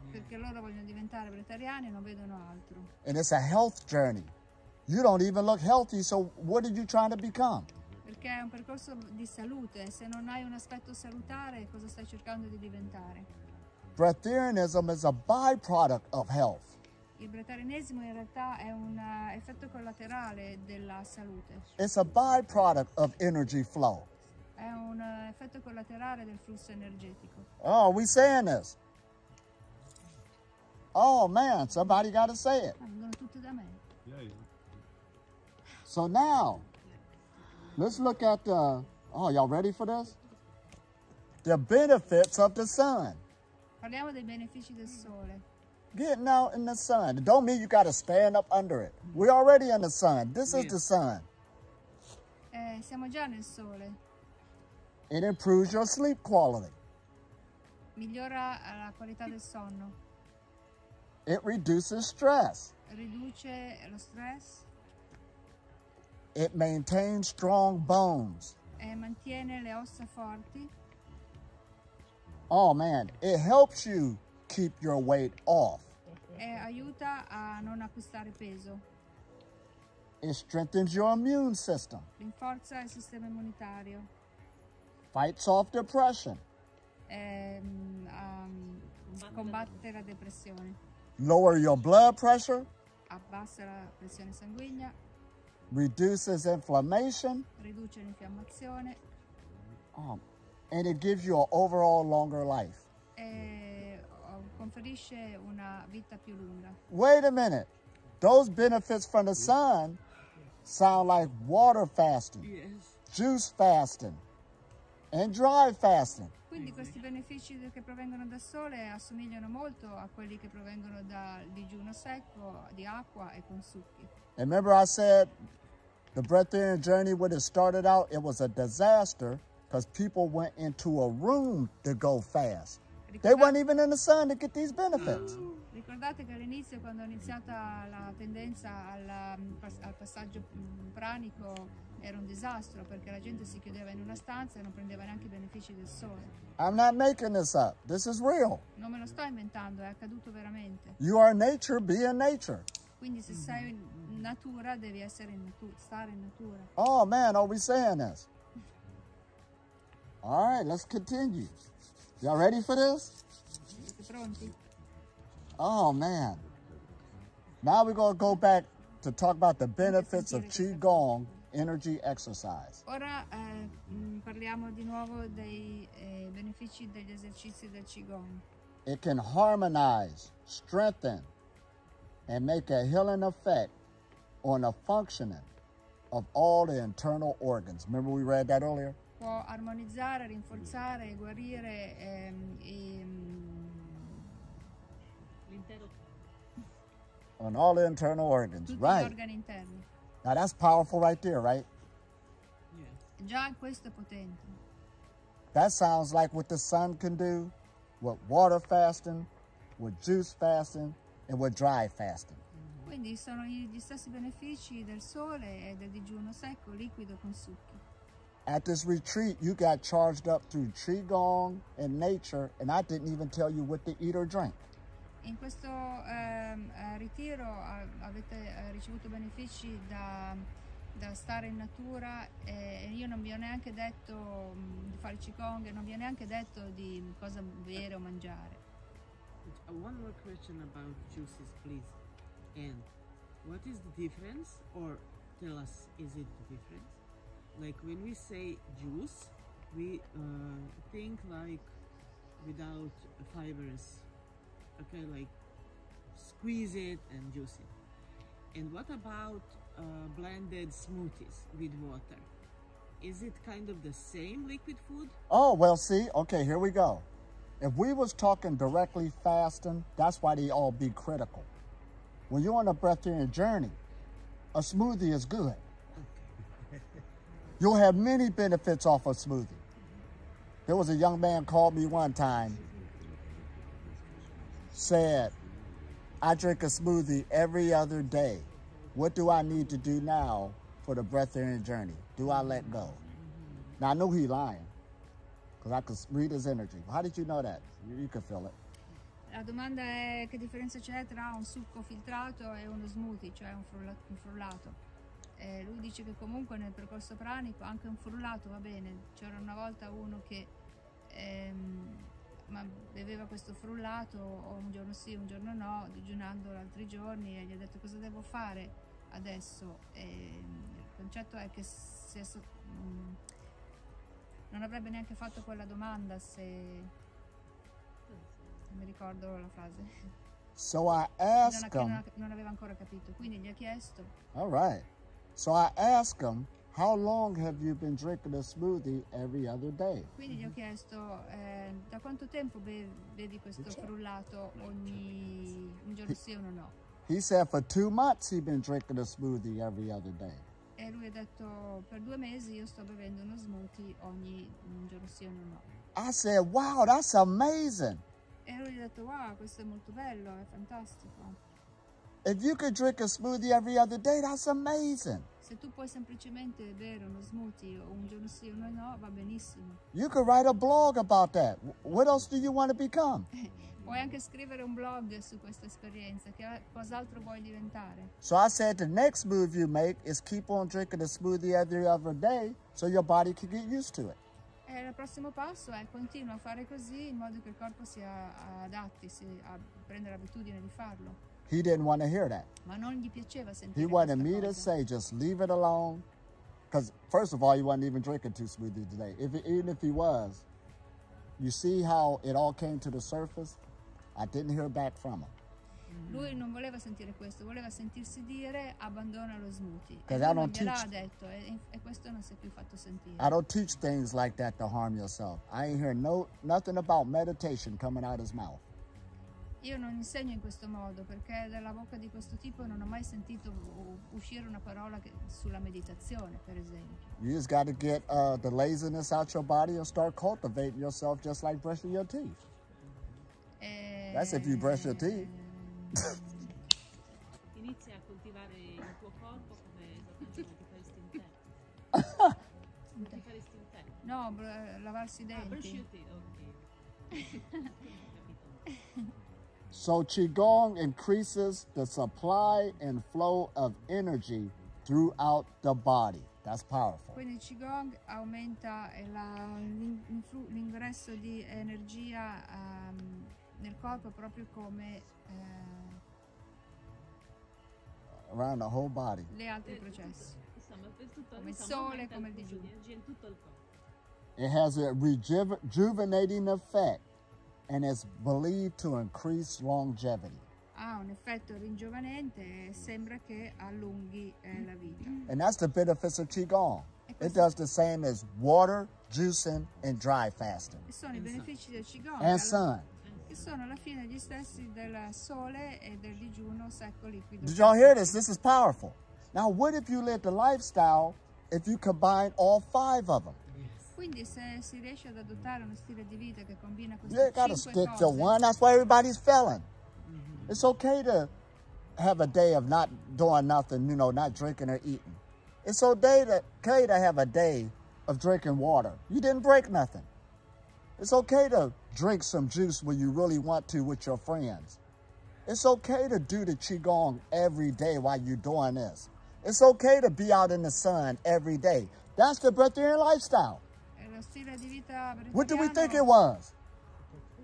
perché loro vogliono diventare breathariani e non vedono altro. And it's a health journey. You don't even look healthy, so what are you trying to become? Perché è un percorso di salute, se non hai un aspetto salutare, cosa stai cercando di diventare? Breatharianism is a byproduct of health. Il breatharianesimo in realtà è un effetto collaterale della salute, It's a byproduct of energy flow. è un effetto collaterale del flusso energetico. Oh, we saying this? Oh man, somebody got to say it. Ma vengono tutte da me. Yeah, yeah. So now, let's look at the, oh, y'all ready for this? The benefits of the sun. Parliamo dei benefici del sole. Getting out in the sun. It don't mean you got to stand up under it. We're already in the sun. This is the sun. Siamo già nel sole. It improves your sleep quality. Migliora la qualità del sonno, It reduces stress. riduce lo stress It maintains strong bones. e mantiene le ossa forti. Oh man, it helps you keep your weight off. E aiuta a non acquistare peso, It strengthens your immune system. rinforza il sistema immunitario, Fights off depression. combatte la depressione, Lower your blood pressure. abbassa la pressione sanguigna, Reduces inflammation. riduce l'infiammazione And it gives you an overall longer life. e conferisce una vita più lunga. Wait a minute. Those benefits from the sun sound like water fasting, Yes. juice fasting, and dry fasting. Quindi questi benefici che provengono dal sole assomigliano molto a quelli che provengono dal digiuno secco, di acqua e con succhi. And remember I said the Breatharian journey, when it started out, it was a disaster because people went into a room to go fast. They weren't even in the sun to get these benefits. Ricordate che all'inizio, quando è iniziata la tendenza al passaggio pranico, era un disastro perché la gente si chiudeva in una stanza e non prendeva neanche i benefici del sole. I'm not making this up. This is real. Non me lo sto inventando, è accaduto veramente. You are nature, be in nature. Quindi se sei in natura devi essere in natura, stare in natura. Oh man, are we saying this? All right, let's continue. Y'all ready for this? Siete pronti? Oh man. Now we're going to go back to talk about the benefits of Qigong energy exercise. Ora parliamo di nuovo dei benefici degli esercizi del Qigong. It can harmonize, strengthen, and make a healing effect on the functioning of all the internal organs. Remember we read that earlier? Può armonizzare, rinforzare, guarire L'intero on all the internal organs, tutti gli right? organi interni. Now that's powerful right there, right? Già questo è potente. That sounds like what the sun can do with water fasting, with juice fasting, and with dry fasting. Quindi sono gli stessi benefici del sole e del digiuno secco, liquido con succhi. At this retreat, you got charged up through Qigong and nature, and I didn't even tell you what to eat or drink. In questo ritiro avete ricevuto benefici da stare in natura e io non vi ho neanche detto di fare Qigong e non vi ho neanche detto di cosa bere o mangiare. One more question about juices, please. And what is the difference, or tell us, is it the difference? Like when we say juice, we think like without fibers, okay, like squeeze it and juice it. And what about blended smoothies with water? Is it kind of the same liquid food? Oh, well, see, okay, here we go. If we was talking directly fasting, that's why they all be critical. When you're on a breatharian journey, a smoothie is good. You'll have many benefits off a smoothie. There was a young man called me one time, said, I drink a smoothie every other day. What do I need to do now for the breatharian journey? Do I let go? Now, I knew he lying because I could read his energy. How did you know that? You could feel it. La domanda è che differenza c'è tra un succo filtrato e uno smoothie, cioè un frullato. Lui dice che comunque nel percorso pranico anche un frullato va bene. C'era una volta uno che beveva questo frullato un giorno sì, un giorno no, digiunando altri giorni, e gli ha detto cosa devo fare adesso. Il concetto è che non avrebbe neanche fatto quella domanda se non mi ricordo la frase. So I asked him. Non aveva ancora capito, quindi gli ha chiesto. All right. So I asked him, how long have you been drinking a smoothie every other day? Quindi gli ho chiesto da quanto tempo bevi questo frullato un giorno sì o no? He said for 2 months he'd been drinking a smoothie every other day. E lui ha detto per 2 mesi io sto bevendo uno smoothie ogni giorno sì o no. I said, wow, that's amazing. E lui gli ha detto wow, questo è molto bello, è fantastico. If you could drink a smoothie every other day, that's amazing. Se tu puoi semplicemente bere uno smoothie o un giorno sì o no, va benissimo. You could write a blog about that. What else do you want to become? Puoi anche scrivere un blog su questa esperienza, che cos'altro vuoi diventare. So I said the next move you make is keep on drinking a smoothie every other day so your body can get used to it. E il prossimo passo è continua a fare così in modo che il corpo si adatti, a prendere l'abitudine di farlo. He didn't want to hear that. Ma non gli piaceva sentire He wanted questa me to cosa. say, just leave it alone. Because first of all, he wasn't even drinking 2 smoothies today. Even if he was, you see how it all came to the surface? I didn't hear back from him. Lui non voleva sentire questo, voleva sentirsi dire abbandona lo smoothie. E Because lui I non don't gliel'ha teach- detto e questo non si è più fatto sentire. I don't teach things like that to harm yourself. I ain't hear nothing about meditation coming out his mouth. Io non insegno in questo modo perché dalla bocca di questo tipo non ho mai sentito uscire una parola sulla meditazione, per esempio. You just got to get the laziness out your body and start cultivating yourself just like brushing your teeth. That's if you brush your teeth. Inizia a coltivare il tuo corpo come esattamente come ti faresti in te. Come ti faresti in te. No, lavarsi i Brush denti. your teeth, ok. Capito. So Qigong increases the supply and flow of energy throughout the body. That's powerful. Quindi il Qigong aumenta l'ingresso di energia nel corpo proprio come Around the whole body. gli altri processi. Insomma, per tutto Come il insomma, sole, aumenta come il il flusso digiuno. di energia in tutto il corpo. It has a rejuvenating effect and is believed to increase longevity. Ha un effetto ringiovanente e sembra che allunghi la vita. And that's the benefits of Qigong. It does the same as water, juicing, and dry fasting. E sono i benefici del Qigong, And sun. che sono alla fine gli stessi del sole e del digiuno secco liquido. Did y'all hear this? This is powerful. Now, what if you lived a lifestyle if you combine all 5 of them? Quindi se si riesce ad adottare uno stile di vita che combina You queste ain't got to 5 stick to cose, one. That's why everybody's failing. It's okay to have a day of not doing nothing, not drinking or eating. It's okay to have a day of drinking water. You didn't break nothing. It's okay to drink some juice when you really want to with your friends. It's okay to do the Qigong every day while you're doing this. It's okay to be out in the sun every day. That's the Breatharian lifestyle. è lo stile di vita What did we think it breathariano. was?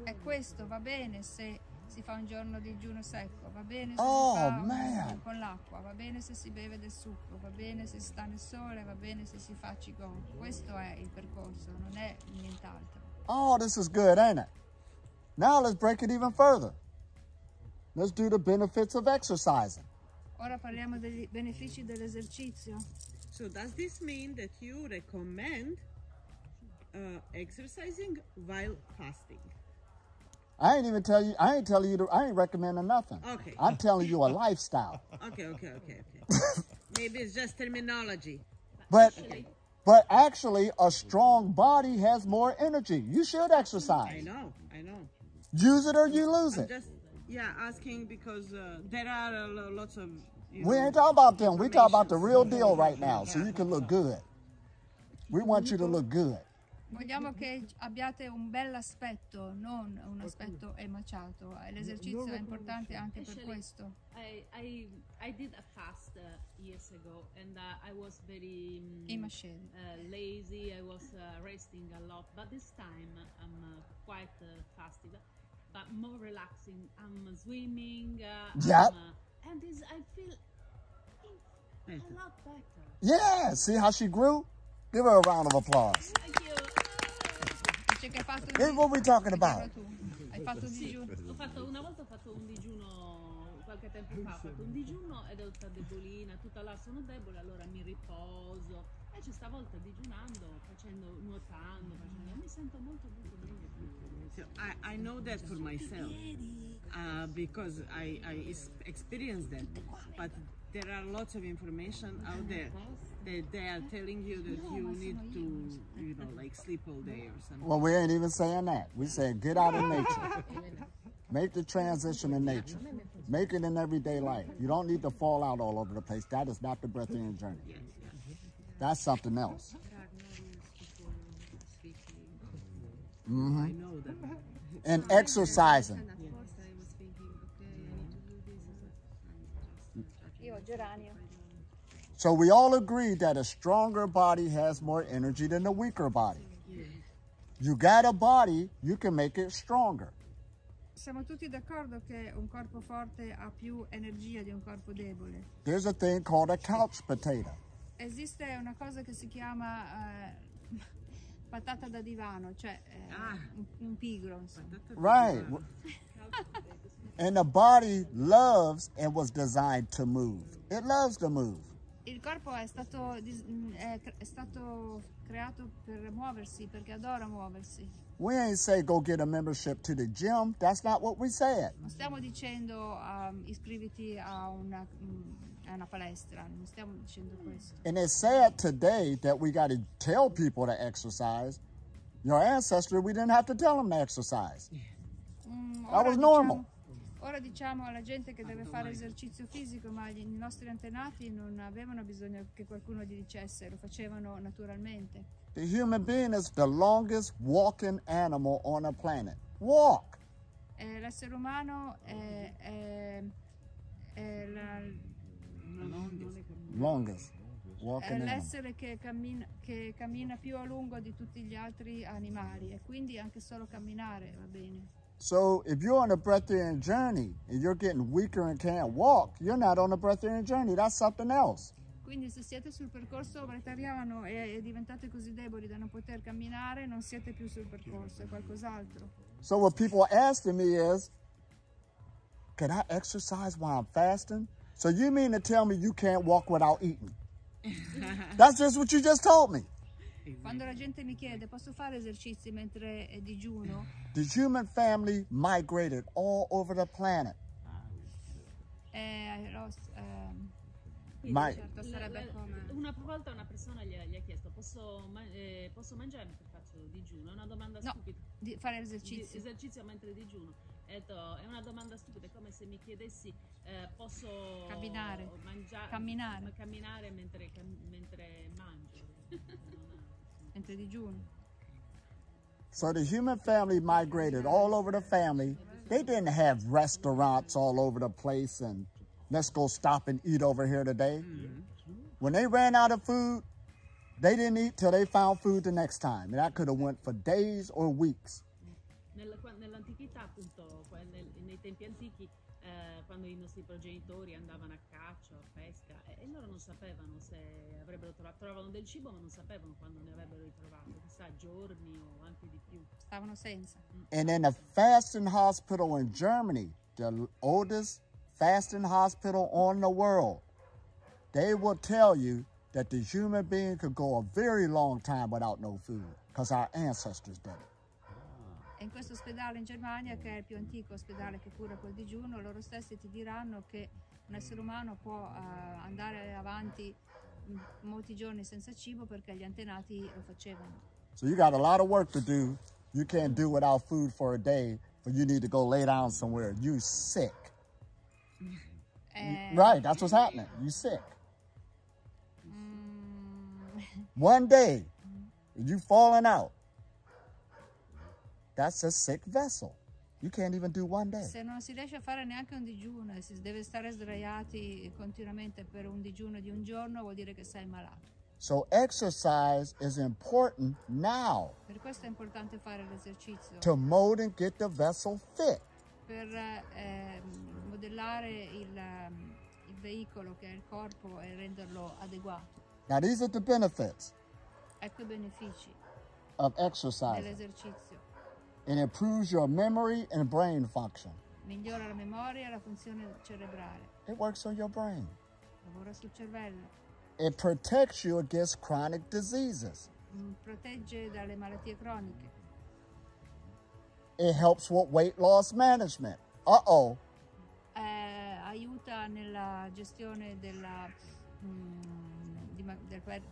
È questo, va bene se si fa un giorno di digiuno secco, va bene se Oh, si fa man. con l'acqua, va bene se si beve del succo, va bene se si sta nel sole, va bene se si fa Qigong. Questo è il percorso, non è nient'altro. Oh, this is good, ain't it? Now let's break it even further. Let's do the benefits of exercising. Ora parliamo dei benefici dell'esercizio. So does this mean that you recommend exercising while fasting? I ain't telling you, I ain't recommending nothing. Okay. I'm telling you a lifestyle. Okay. Maybe it's just terminology. But actually, a strong body has more energy. You should exercise. I know. Use it or you lose I'm it. just asking because there are lots of. We ain't talking about them. We talking about the real deal right now, so you can look good. We want you to look good. Vogliamo che abbiate un bell'aspetto, non un aspetto emaciato. L'esercizio è importante anche per questo. I did a fast years ago, and I was very lazy. I was resting a lot, but this time I'm quite fasted, but more relaxing. I'm swimming. Yep. And I feel a lot better. Yeah, see how she grew? Give her a round of applause. Thank you. Dice che hai fatto This is what we're talking about. Hai fatto un digiuno. Una volta ho fatto un digiuno qualche tempo fa, ho fatto un digiuno ed ero tutta debolina, tutta là sono debole, allora mi riposo. E c'è stavolta digiunando, nuotando, mi sento molto bene. So I know that for myself because I experienced that, but there are lots of information out there that they are telling you that you need to, like sleep all day or something. Well, we ain't even saying that. We're saying get out in nature. Make the transition in nature. Make it in everyday life. You don't need to fall out all over the place. That is not the Breatharian journey. That's something else. I know that. And exercising. Io geranio. So we all agree that a stronger body has more energy than a weaker body. You got a body, you can make it stronger. Siamo tutti d'accordo che un corpo forte ha più energia di un corpo debole. There's a thing called a couch potato. Esiste una cosa che si chiama patata da divano, cioè un pigro, insomma. Right. And the body loves and was designed to move. It loves to move. Il corpo è stato creato per muoversi, perché adora muoversi. We ain't say go get a membership to the gym. That's not what we said. Non stiamo dicendo iscriviti a una palestra, non stiamo dicendo questo. And it's sad today that we got to tell people to exercise. Your ancestors, we didn't have to tell them to exercise. That was normal. Ora diciamo alla gente che deve fare esercizio fisico, ma i nostri antenati non avevano bisogno che qualcuno gli dicesse, lo facevano naturalmente. The human being is the longest walking animal on the planet. Walk. L'essere umano è Longest walking animal. l'essere che cammina più a lungo di tutti gli altri animali, e quindi anche solo camminare va bene. So if you're on a breatharian journey and you're getting weaker and can't walk, you're not on a breatharian journey. That's something else. Quindi se siete sul percorso breathariano e diventate così deboli da non poter camminare, non siete più sul percorso, è qualcos'altro. So what people are asking me is, can I exercise while I'm fasting? So you mean to tell me you can't walk without eating? That's just what you just told me. Quando la gente mi chiede, posso fare esercizi mentre digiuno? The human family migrated all over the planet. Certo, sarebbe come... Una volta una persona gli ha chiesto, posso mangiare mentre faccio digiuno? È una domanda stupida. Di fare esercizio. Esercizio mentre digiuno. È una domanda stupida, è come se mi chiedessi, posso camminare mentre mangio. Mentre digiuno. So the human family migrated all over the family. They didn't have restaurants all over the place and let's go stop and eat over here today. When they ran out of food, they didn't eat till they found food the next time. And that could have went for days or weeks. Nell'antichità, appunto, nei tempi antichi, quando i nostri progenitori andavano a caccia o a pesca, e loro non sapevano se avrebbero trovavano del cibo, ma non sapevano quando ne avrebbero ritrovato, chissà, giorni o anche di più. Stavano senza. And in a fasting hospital in Germany, the oldest fasting hospital on the world, they will tell you that the human being could go a very long time without no food because our ancestors did it. E in questo ospedale in Germania, che è il più antico ospedale che cura col digiuno, loro stessi ti diranno che un essere umano può andare avanti molti giorni senza cibo perché gli antenati lo facevano. So you got a lot of work to do. You can't do without food for a day, but you need to go lay down somewhere. You sick. Right, that's what's happening. You sick. One day, you falling out. That's a sick vessel. You can't even do one day. Se non si riesce a fare neanche un digiuno e si deve stare sdraiati continuamente per un digiuno di un giorno, vuol dire che sei malato. So exercise is important now. Per questo è importante fare l'esercizio. To mold and get the vessel fit. Per modellare il veicolo che è il corpo e renderlo adeguato. Now these are the benefits. Ecco i benefici of exercise. Dell'esercizio. It improves your memory and brain function. Migliora la memoria e la funzione cerebrale. It works on your brain. Lavora sul cervello. It protects you against chronic diseases. Protegge dalle malattie croniche. It helps with weight loss management. Aiuta nella gestione della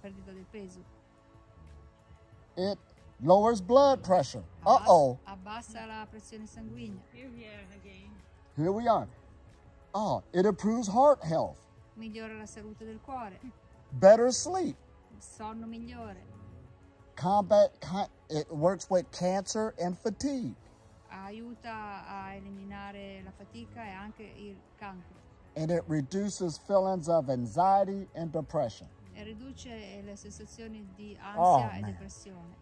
perdita del peso. It lowers blood pressure. Abbassa la pressione sanguigna. Here we are. It improves heart health. Migliora la salute del cuore. Better sleep. Sonno migliore. It works with cancer and fatigue. Aiuta a eliminare la fatica e anche il cancro. And it reduces feelings of anxiety and depression. E riduce le sensazioni di ansia e depressione.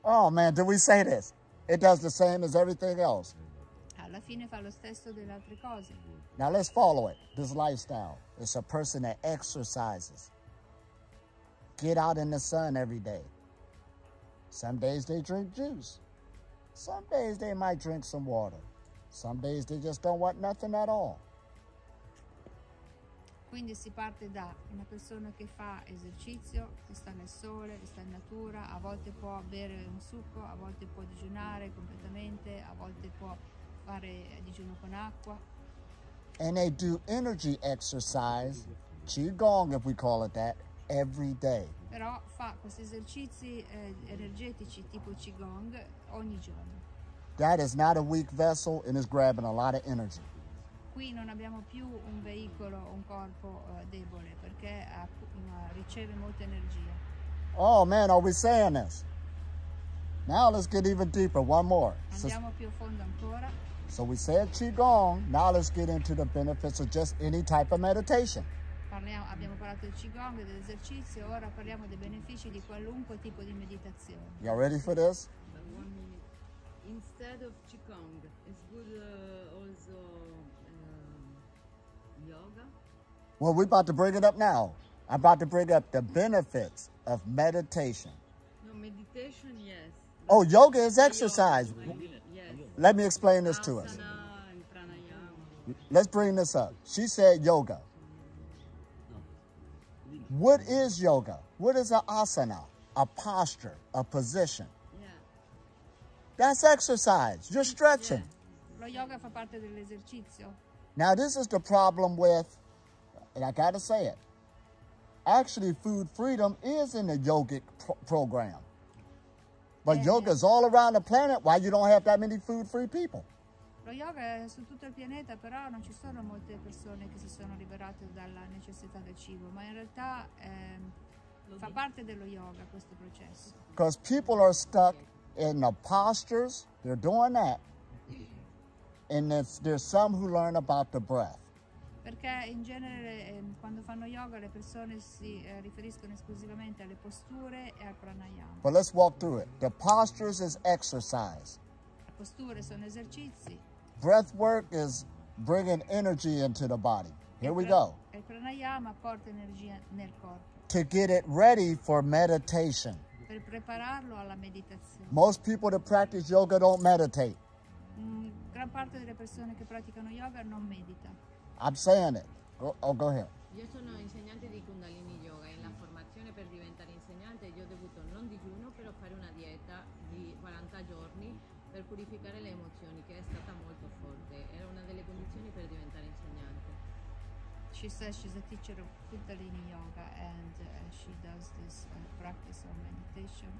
Oh man, did we say this? It does the same as everything else. Alla fine fa lo stesso delle altre cose. Now let's follow it, this lifestyle. It's a person that exercises. Get out in the sun every day. Some days they drink juice. Some days they might drink some water. Some days they just don't want nothing at all. Quindi si parte da una persona che fa esercizio, che sta nel sole, che sta in natura, a volte può bere un succo, a volte può digiunare completamente, a volte può fare digiuno con acqua. And they do energy exercise, Qigong if we call it that, every day. Però fa questi esercizi energetici tipo Qigong ogni giorno. That is not a weak vessel and is grabbing a lot of energy. Qui non abbiamo più un veicolo, un corpo debole, perché riceve molta energia. Oh man, are we saying this? Now let's get even deeper. One more. Andiamo più a fondo ancora. So we said Qigong. Now let's get into the benefits of just any type of meditation. Abbiamo parlato del Qigong e dell'esercizio, ora parliamo dei benefici di qualunque tipo di meditazione. Y'all ready for this? 1 minute. Instead of Qigong, it's good also yoga. Well, we're about to bring it up now. I'm about to bring up the benefits of meditation. No, meditation, yes. Oh, yoga is exercise. Yes. Let me explain this to us. Asana and pranayama. Let's bring this up. She said yoga. What is yoga? What is an asana? A posture, a position. Yeah. That's exercise. You're stretching. Lo yoga fa parte dell'esercizio. Now, this is the problem with, and I got to say it, actually food freedom is in the yogic program. But yoga is all around the planet. Why you don't have that many food-free people? Lo yoga è su tutto il pianeta, però non ci sono molte persone che si sono liberate dalla necessità del cibo, ma in realtà fa parte dello yoga questo processo. Because people are stuck in the postures, they're doing that, and there's some who learn about the breath. Perché in genere quando fanno yoga le persone si riferiscono esclusivamente alle posture e al pranayama. But let's walk through it. The postures is exercise. Le posture sono esercizi. Breath work is bringing energy into the body. Here we go. Il pranayama porta energia nel corpo. To get it ready for meditation. Per prepararlo alla meditazione. Most people that practice yoga don't meditate. Gran parte delle persone che praticano yoga non medita. I'm saying it. Go ahead. Io sono insegnante di Kundalini Yoga e in la formazione per diventare insegnante io ho dovuto non digiuno però fare una dieta di 40 giorni per purificare le emozioni che è stata molto forte. Era una delle condizioni per diventare insegnante. She says she's a teacher of Kundalini Yoga and she does this practice of meditation.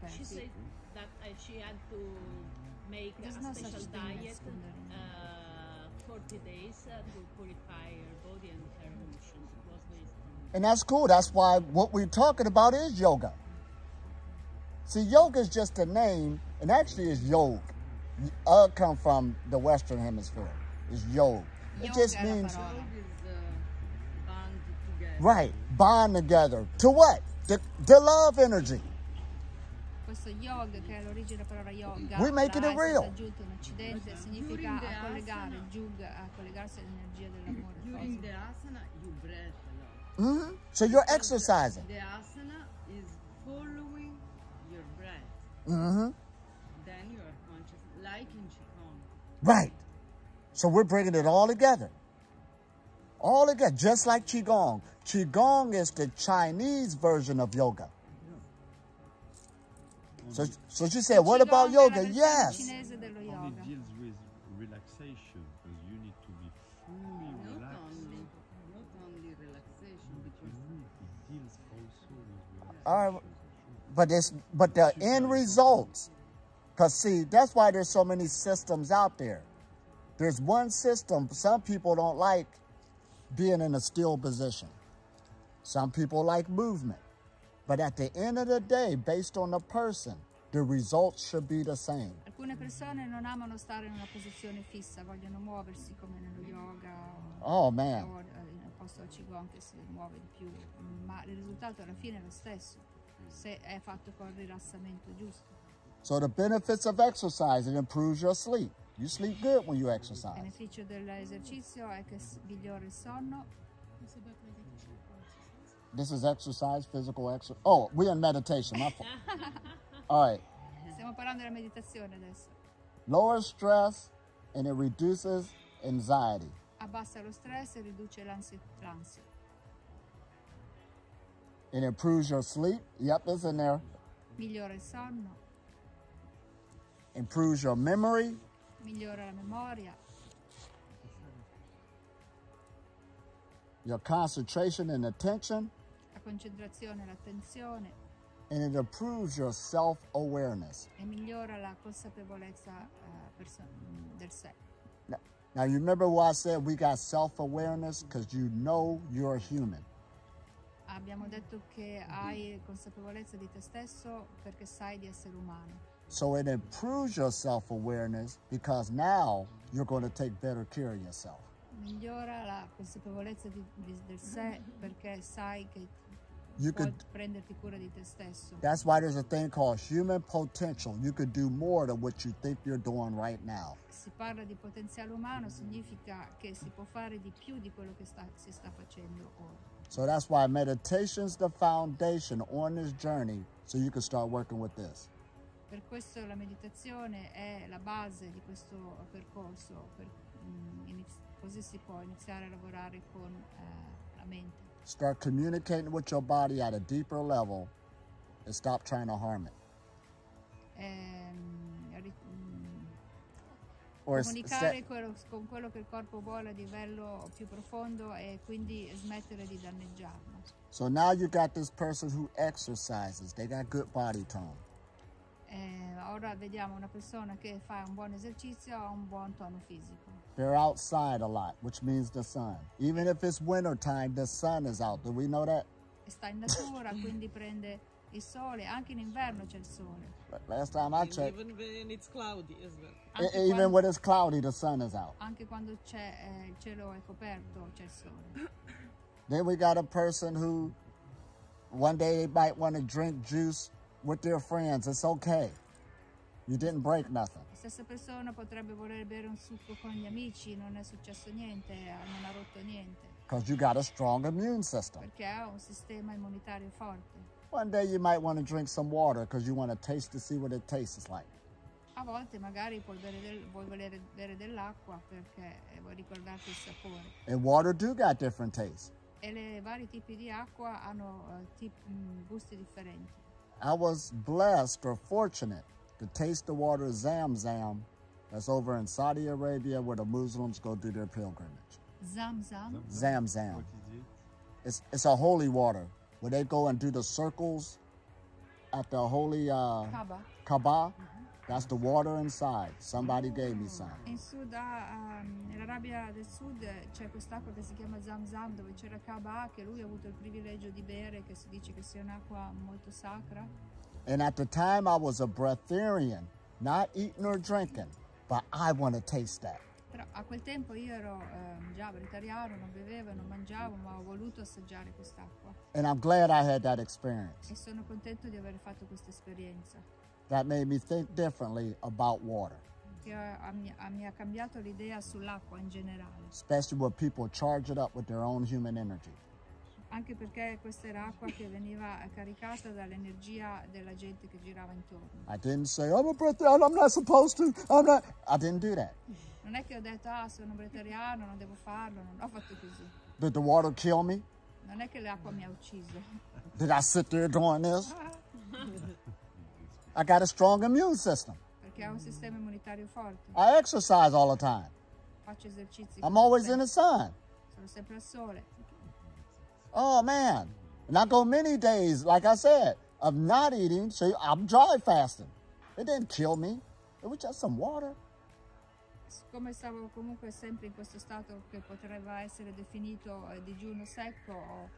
She said that she had to make a special diet 40 days to purify her body and her emotions. It was very strong. And that's cool. That's why what we're talking about is yoga. See, yoga is just a name, and actually is yog. Come from the Western Hemisphere. It's yog. It just means... Bond together. Right. Bond together. To what? The love energy. Questo yoga, che è l'origine della parola yoga, We making it real. aggiunto in Occidente, significa a collegare, a collegarsi all'energia dell'amore. During the asana, you breathe a lot. So you're exercising. The asana is following your breath. Then you are conscious, like in Qigong. Right. So we're bringing it all together. All together, just like Qigong. Qigong is the Chinese version of yoga. So she said, what about yoga? Yes. Cinese dello It yoga. deals with relaxation because you need to be fully relaxed. Not only relaxation, because It deals also with All relaxation. right. But the end results, because see, that's why there's so many systems out there. There's one system. Some people don't like being in a still position. Some people like movement. But at the end of the day, based on the person, the results should be the same. Alcune persone non amano stare in una posizione fissa, vogliono muoversi come nello yoga Oh, man. o nel posto al Qigong che si muove di più, ma il risultato alla fine è lo stesso, se è fatto con il rilassamento giusto. So the benefits of exercise, it improves your sleep. You sleep good when you Il exercise. beneficio dell'esercizio è che migliora il sonno. This is exercise, physical exercise. Oh, we're in meditation. My fault. All right. Stiamo parlando della meditazione adesso. lowers stress, and it reduces anxiety. Abbassa lo stress e riduce l'ansia. It improves your sleep. Yep, it's in there. Migliora il sonno. Improves your memory. Migliora la memoria. Your concentration and attention. La concentrazione e l'attenzione. And it improves your self-awareness. E migliora la consapevolezza del sé. Now, you remember why I said we got self-awareness? Because you know you're human. Abbiamo detto che hai consapevolezza di te stesso perché sai di essere umano. So it improves your self-awareness because now you're going to take better care of yourself. Migliora la consapevolezza del sé perché sai che You puoi could, prenderti cura di te stesso. that's why there's a thing called human potential. You could do more than what you think you're doing right now. Si parla di potenziale umano, significa che si può fare di più di quello che si sta facendo ora. So that's why meditation's the foundation on this journey so you can start working with this. Per questo la meditazione è la base di questo percorso, così si può iniziare a lavorare con la mente. Start communicating with your body at a deeper level and stop trying to harm it. Comunicare con quello che il corpo vuole a livello più profondo e quindi smettere di danneggiarlo. So now you got this person who exercises. They got good body tone. Ora vediamo una persona che fa un buon esercizio ha un buon tono fisico. They're outside a lot, which means the sun. Even if it's winter time, the sun is out. Do we know that? Sta in natura, quindi prende il sole. Anche in inverno c'è il sole. Last time I checked, Even when it's cloudy as well. even when it's cloudy, the sun is out. Anche quando il cielo è coperto, c'è il sole. Then we got a person who one day they might want to drink juice with their friends. It's okay. You didn't break nothing. La stessa persona potrebbe voler bere un succo con gli amici, non è successo niente, non ha rotto niente. Because you got a strong immune system. Perché ha un sistema immunitario forte. One day you might want to drink some water because you want to taste to see what it tastes like. A volte magari vuoi voler bere dell'acqua perché vuoi ricordarti il sapore. And water do got different tastes. E le vari tipi di acqua hanno gusti differenti. I was blessed or fortunate to taste the water of Zamzam that's over in Saudi Arabia where the Muslims go do their pilgrimage. Zamzam? Zamzam. What is it? It's a holy water where they go and do the circles at the holy Kaaba. That's the water inside. Somebody gave me some. In Sud, nell'Arabia del Sud c'è quest'acqua che si chiama Zamzam dove c'era Kaaba che lui ha avuto il privilegio di bere, che si dice che sia un'acqua molto sacra. And at the time I was a breatharian, not eating or drinking, but I want to taste that. Però a quel tempo io ero già breathariano, non bevevo, non mangiavo, ma ho voluto assaggiare quest'acqua. And I'm glad I had that experience. E sono contento di aver fatto questa esperienza. That made me think differently about water. Che mi ha cambiato l'idea sull'acqua in generale. Especially when people charge it up with their own human energy. Anche perché questa era acqua che veniva caricata dall'energia della gente che girava intorno. I didn't say, I'm a breatharian, I'm not supposed to, I didn't do that. Non è che ho detto, sono breathariano, non devo farlo, non ho fatto così. Did the water kill me? Non è che l'acqua mi ha ucciso. Did I sit there doing this? I got a strong immune system. Perché ho un sistema immunitario forte. I exercise all the time. Faccio esercizi. I'm always in the sun. Sono sempre al sole. Oh man. And I go many days, like I said, of not eating, so I'm dry fasting. It didn't kill me. It was just some water. Siccome stavo comunque sempre in questo stato che potrebbe essere definito digiuno secco,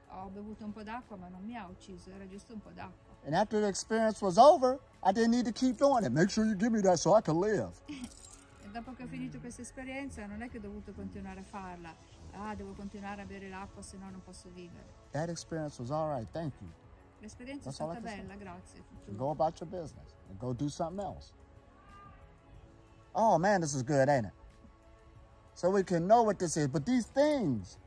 ho bevuto un po' d'acqua, ma non mi ha ucciso, era giusto un po' d'acqua. And after the experience was over, I didn't need to keep doing it. Make sure you give me that so I can live. E dopo che ho finito questa esperienza, non è che ho dovuto continuare a farla. Devo continuare a bere l'acqua, se no non posso vivere. That experience was all right. Thank you. L'esperienza è stata bella, grazie. Go about your business and go do something else. Oh man, this is good, ain't it? So we can know what this is. But these things,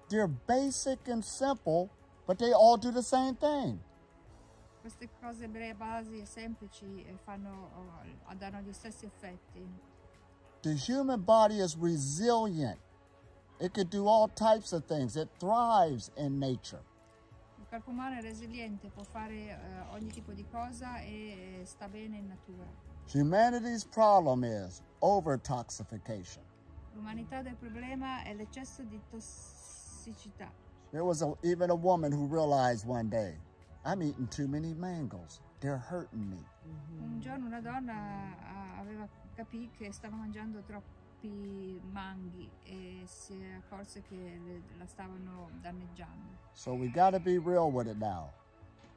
they're basic and simple, but they all do the same thing. Queste cose basi e semplici danno gli stessi effetti. The human body is resilient. It can do all types of things. It thrives in nature. Il corpo umano è resiliente, può fare ogni tipo di cosa e sta bene in natura. Humanity's problem is over-toxification. L'umanità del problema è l'eccesso di tossicità. There was even a woman who realized one day, I'm eating too many mangoes. They're hurting me. Un giorno una donna aveva capito che stava mangiando troppi manghi e si accorse che la stavano danneggiando. So we got to be real with it now.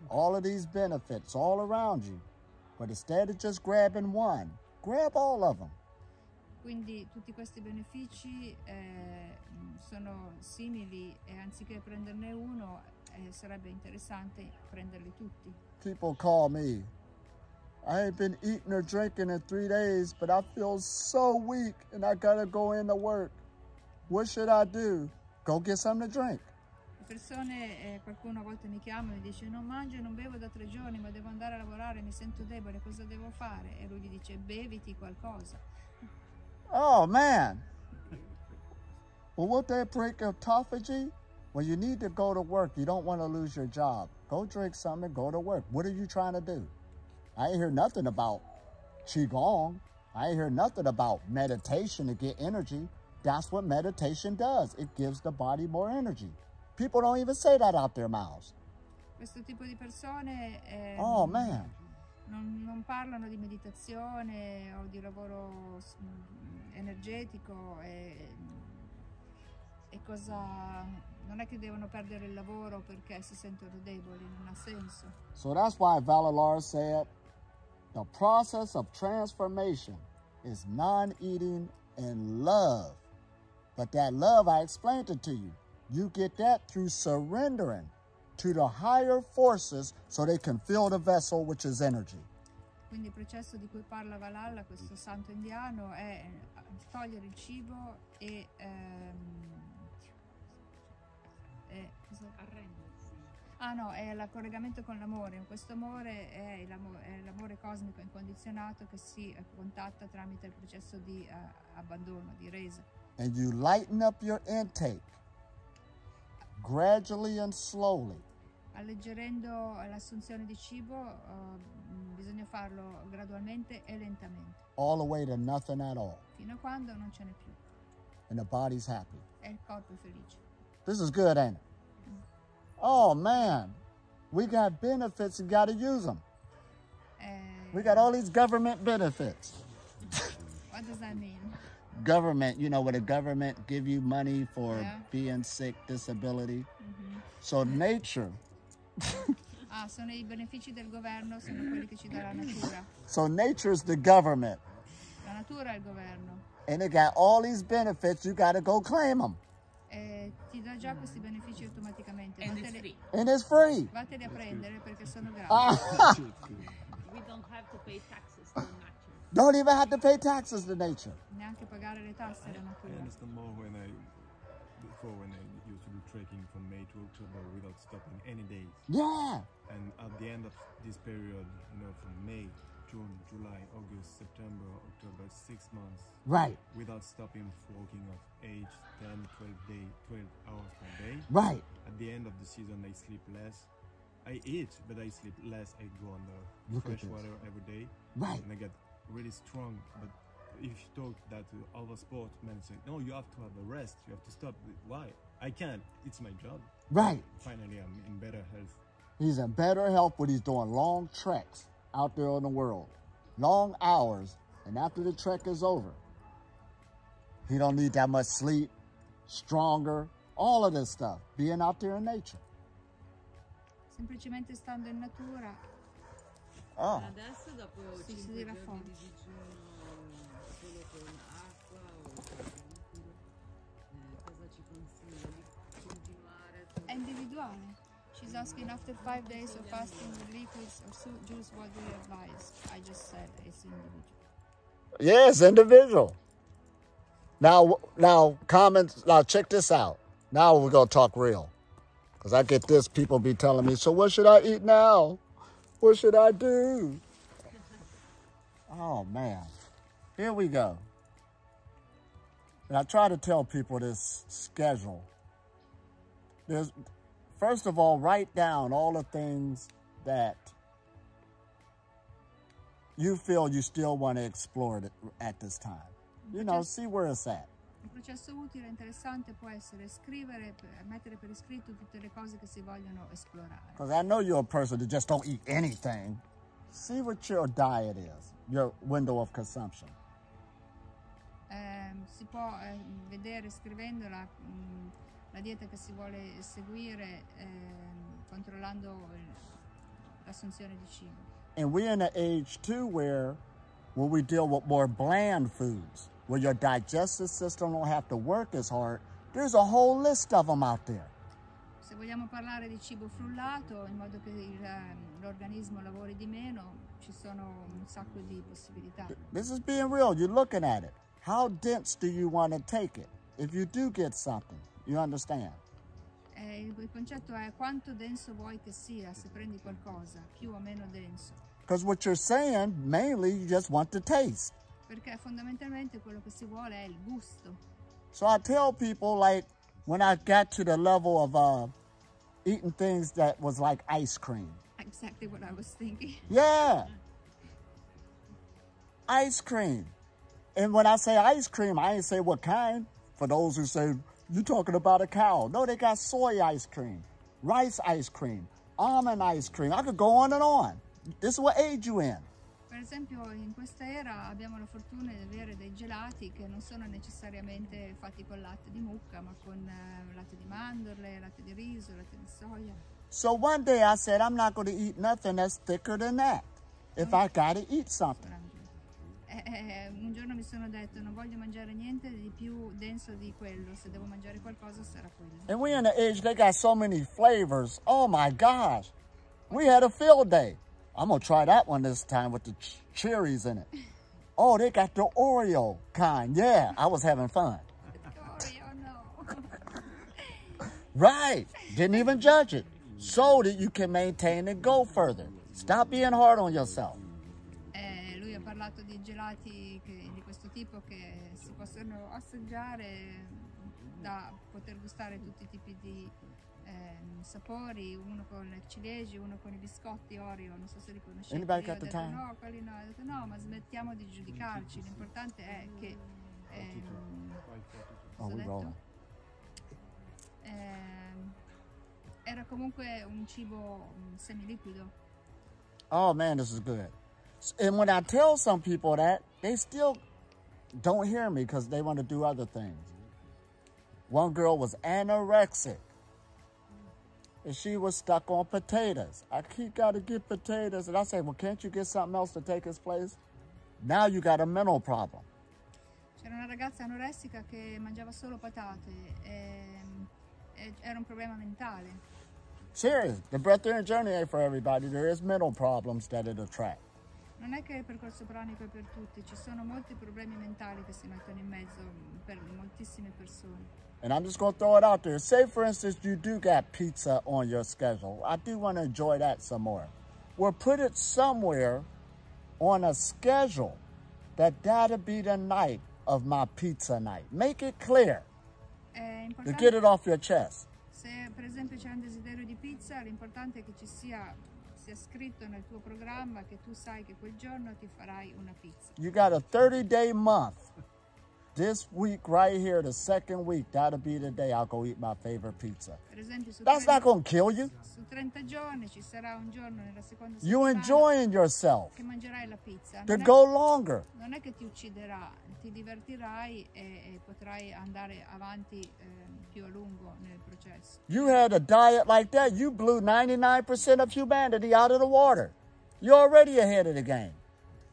All of these benefits all around you, but instead of just grabbing one, grab all of them. Quindi tutti questi benefici sono simili e anziché prenderne uno sarebbe interessante prenderli tutti. People call me. I ain't been eating or drinking in 3 days, but I feel so weak and I gotta go into work. What should I do? Go get something to drink. Le persone, qualcuno a volte mi chiama e mi dice non mangio e non bevo da 3 giorni ma devo andare a lavorare, mi sento debole, cosa devo fare? E lui gli dice beviti qualcosa. Oh man. Well, won't that break autophagy? When you need to go to work, you don't want to lose your job. Go drink something and go to work. What are you trying to do? I ain't hear nothing about Qigong. I ain't hear nothing about meditation to get energy. That's what meditation does. It gives the body more energy. People don't even say that out their mouths. Questo tipo di persone oh man. Non parlano di meditazione o di lavoro energetico e cosa non è che devono perdere il lavoro perché si sentono deboli, non ha senso. So that's why Valalar said the process of transformation is non-eating and love. But that love, I explained it to you. You get that through surrendering to the higher forces so they can fill the vessel, which is energy. Quindi il processo di cui parla Valhalla, questo santo indiano, è togliere il cibo e arrendersi. È il collegamento con l'amore. Questo amore è l'amore cosmico incondizionato che si contatta tramite il processo di abbandono, di resa. And you lighten up your intake gradually and slowly. Alleggerendo l'assunzione di cibo, bisogna farlo gradualmente e lentamente. All the way to nothing at all. Fino a quando non ce n'è più. And the body's happy. E il corpo è felice. This is good, ain't it? Oh man, we got benefits and got to use them. We got all these government benefits. What does that mean? Government, you know, what the government give you money for being sick, disability. So nature. Sono i benefici del governo, sono quelli che ci dà la natura. So nature's the government. La natura è il governo. And it got all these benefits, you got to go claim them. Ti dà già questi benefici automaticamente. And it's free. Vatteli a prendere perché sono gratis. We don't have to pay taxes to nature. Don't even have to pay taxes to nature. Neanche pagare le tasse alla natura. I understand more when I used to do trekking from May to October without stopping any days. Yeah. And at the end of this period, from May, June, July, August, September, October, 6 months. Right. Without stopping walking of 8, 10, 12 hours per day. Right. At the end of the season, I sleep less. I eat, but I sleep less. I go on the fresh water every day. Right. And I get really strong. But if you talk that to other sportsmen, say, no, you have to have a rest. You have to stop. Why? I can't. It's my job. Right. Finally, I'm in better health. He's in better health when he's doing long treks out there in the world. Long hours. And after the trek is over, he don't need that much sleep, stronger, all of this stuff, being out there in nature. Semplicemente stando in natura. Adesso dopo 5 si giorni rafforza. di digiuno solo con acqua o cosa ci consigli? Continuare? È individuale. She's asking after 5 days of fasting with liquids or juice, what do you advise? I just said it's individual. Yes, individual. Now, comments. Now, check this out. Now we're gonna talk real, because I get this. People be telling me, so what should I eat now? What should I do? Oh, man. Here we go. And I try to tell people this schedule. First of all, write down all the things that you feel you still want to explore at this time. You know, see where it's at. Un processo utile e interessante può essere scrivere, mettere per iscritto tutte le cose che si vogliono esplorare. Because I know you're a person that just don't eat anything. See what your diet is, your window of consumption. Si può vedere scrivendola la dieta che si vuole seguire, controllando l'assunzione di cibo. And we're in an age too where we deal with more bland foods, where your digestive system don't have to work as hard. There's a whole list of them out there. Se vogliamo parlare di cibo frullato, in modo che l'organismo lavori di meno, ci sono un sacco di possibilità. This is being real. You're looking at it. How dense do you want to take it? If you do get something, you understand? Il concetto è quanto denso vuoi che sia, se prendi qualcosa, più o meno denso. Because what you're saying, mainly, you just want the taste. Perché fondamentalmente quello che si vuole è il gusto. So I tell people, like, when I got to the level of eating things that was like ice cream. Exactly what I was thinking. Yeah. Ice cream. And when I say ice cream, I ain't say what kind. For those who say, you're talking about a cow. No, they got soy ice cream, rice ice cream, almond ice cream. I could go on and on. This is what age you in. Per esempio, in questa era abbiamo la fortuna di avere dei gelati che non sono necessariamente fatti con latte di mucca, ma con latte di mandorle, latte di riso, latte di soia. So one day I said, I'm not going to eat nothing that's thicker than that if I got to eat something. Un giorno mi sono detto, non voglio mangiare niente di più denso di quello, se devo mangiare qualcosa sarà quello. And we're in the age, they got so many flavors. Oh my gosh. We had a field day. I'm going to try that one this time with the cherries in it. Oh, they got the Oreo kind. Yeah, I was having fun. Oreo, no. Right. Didn't even judge it. So that you can maintain and go further. Stop being hard on yourself. Lui ha parlato di gelati di questo tipo che si possono assaggiare da poter gustare tutti i tipi di sapori, uno con le ciliegie, uno con i biscotti Oreo, non so se li conoscete. Anybody Io got ho the detto time? no, quelli no. Ho detto no, ma smettiamo di giudicarci, l'importante è che cosa ho detto? Era comunque un cibo semiliquido. Oh man, this is good. And when I tell some people that, they still don't hear me because they want to do other things. One girl was anorexic. And she was stuck on potatoes. I keep got to get potatoes. And I say, well, can't you get something else to take its place? Now you got a mental problem. C'era una ragazza anoressica che mangiava solo patate e era un problema mentale. Serious. The Breatharian journey ain't for everybody. There is mental problems that it attracts. Non è che il percorso pranico è per tutti, ci sono molti problemi mentali che si mettono in mezzo per moltissime persone. And I'm just going to throw it out there. Say, for instance, you do got pizza on your schedule. I do want to enjoy that some more. Well, put it somewhere on a schedule that'll be the night of my pizza night. Make it clear to get it off your chest. Se per esempio c'è un desiderio di pizza, l'importante è che ci sia scritto nel tuo programma che tu sai che quel giorno ti farai una pizza. You got a 30-day month. This week right here, the second week, that'll be the day I'll go eat my favorite pizza. Per esempio, That's not going to kill you. Su 30 giorni ci sarà un giorno nella seconda You settimana enjoying yourself che mangerai la pizza. to go longer. Non è che ti ucciderà, ti divertirai e potrai andare avanti più a lungo nel processo. You had a diet like that, you blew 99% of humanity out of the water. You're already ahead of the game.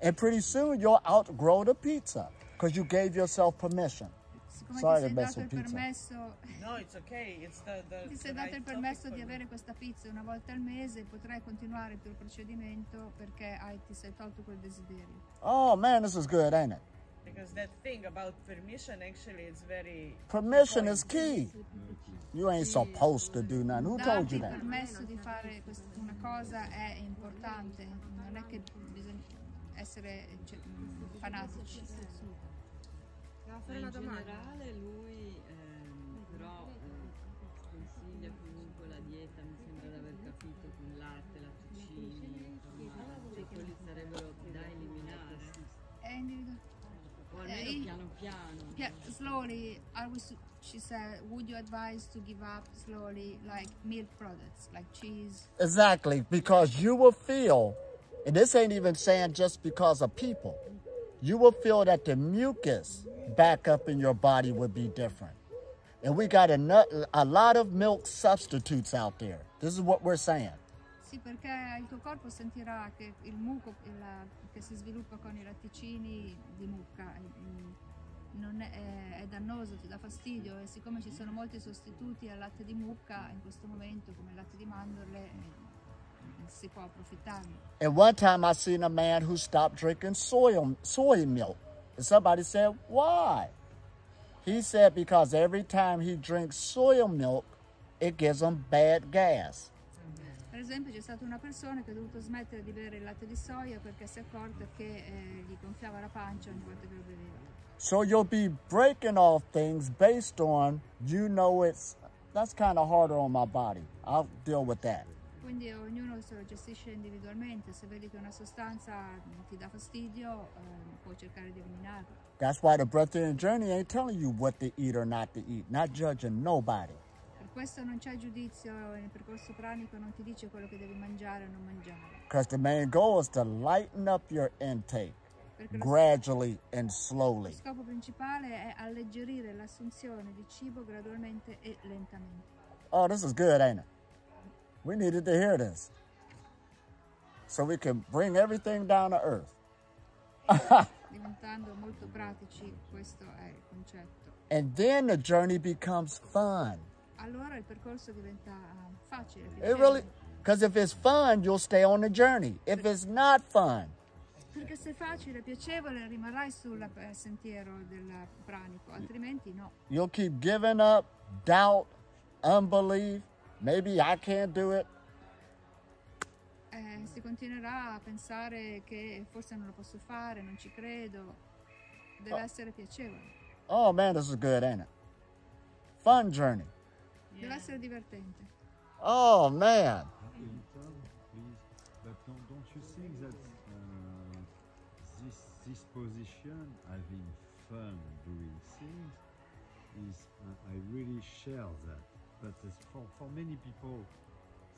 And pretty soon you'll outgrow the pizza because you gave yourself permission. Sorry to mess with pizza. No, it's okay. It's Ti sei dato il permesso di avere questa pizza una volta al mese, potrai continuare il tuo procedimento perché ti sei tolto quel desiderio. Oh man, this is good, ain't it? Because that thing about permission, actually, it's very... Permission is key. You ain't supposed to do nothing. Who told you that? Darti il permesso di fare una cosa è importante, non è che bisogna essere fanatici. In generale lui però consiglia comunque la dieta, mi sembra di aver capito, con latte, latticini, formaggi, quelli sarebbero da eliminare. È individuale. O almeno piano piano. Slowly, she said, would you advise to give up slowly, like milk products, like cheese? Exactly, because you will feel, and this ain't even saying just because of people, you will feel that the mucus back up in your body would be different. And we got a lot of milk substitutes out there. This is what we're saying. Sì, perché il tuo corpo sentirà che il muco che si sviluppa con i latticini di mucca non è dannoso, ti dà fastidio, e siccome ci sono molti sostituti al latte di mucca in questo momento, come il latte di mandorle, si può approfittarne. And one time I seen a man who stopped drinking soy milk. And somebody said, why? He said because every time he drinks soy milk, it gives him bad gas. Per esempio c'è stata una persona che ha dovuto smettere di bere il latte di soia perché si è accorta che gli gonfiava la pancia ogni volta che lo beveva. So you'll be breaking off things based on, that's kind of harder on my body. I'll deal with that. Quindi ognuno se lo gestisce individualmente. Se vedi che una sostanza ti dà fastidio, puoi cercare di eliminarla. That's why the Breatharian journey ain't telling you what to eat or not to eat, not judging nobody. Per questo non c'è giudizio, nel percorso pranico non ti dice quello che devi mangiare o non mangiare. Because the main goal is to lighten up your intake gradually and slowly. Lo scopo principale è alleggerire l'assunzione di cibo gradualmente e lentamente. Oh, this is good, ain't it? We needed to hear this. So we can bring everything down to earth. Diventando molto pratici, questo è il concetto. And then the journey becomes fun. Allora il percorso diventa facile. It really, because if it's fun, you'll stay on the journey. If it's not fun, perché se è facile, piacevole, rimarrai sul sentiero del pranico, altrimenti no. You'll keep giving up, doubt, unbelief. Maybe I can't do it. Si continuerà a pensare che forse non lo posso fare, non ci credo. Deve essere piacevole. Oh man, this is good, ain't it? Fun journey. Deve essere divertente. Oh man. But don't you think that this position, having fun doing things, is I really share that. But for many people,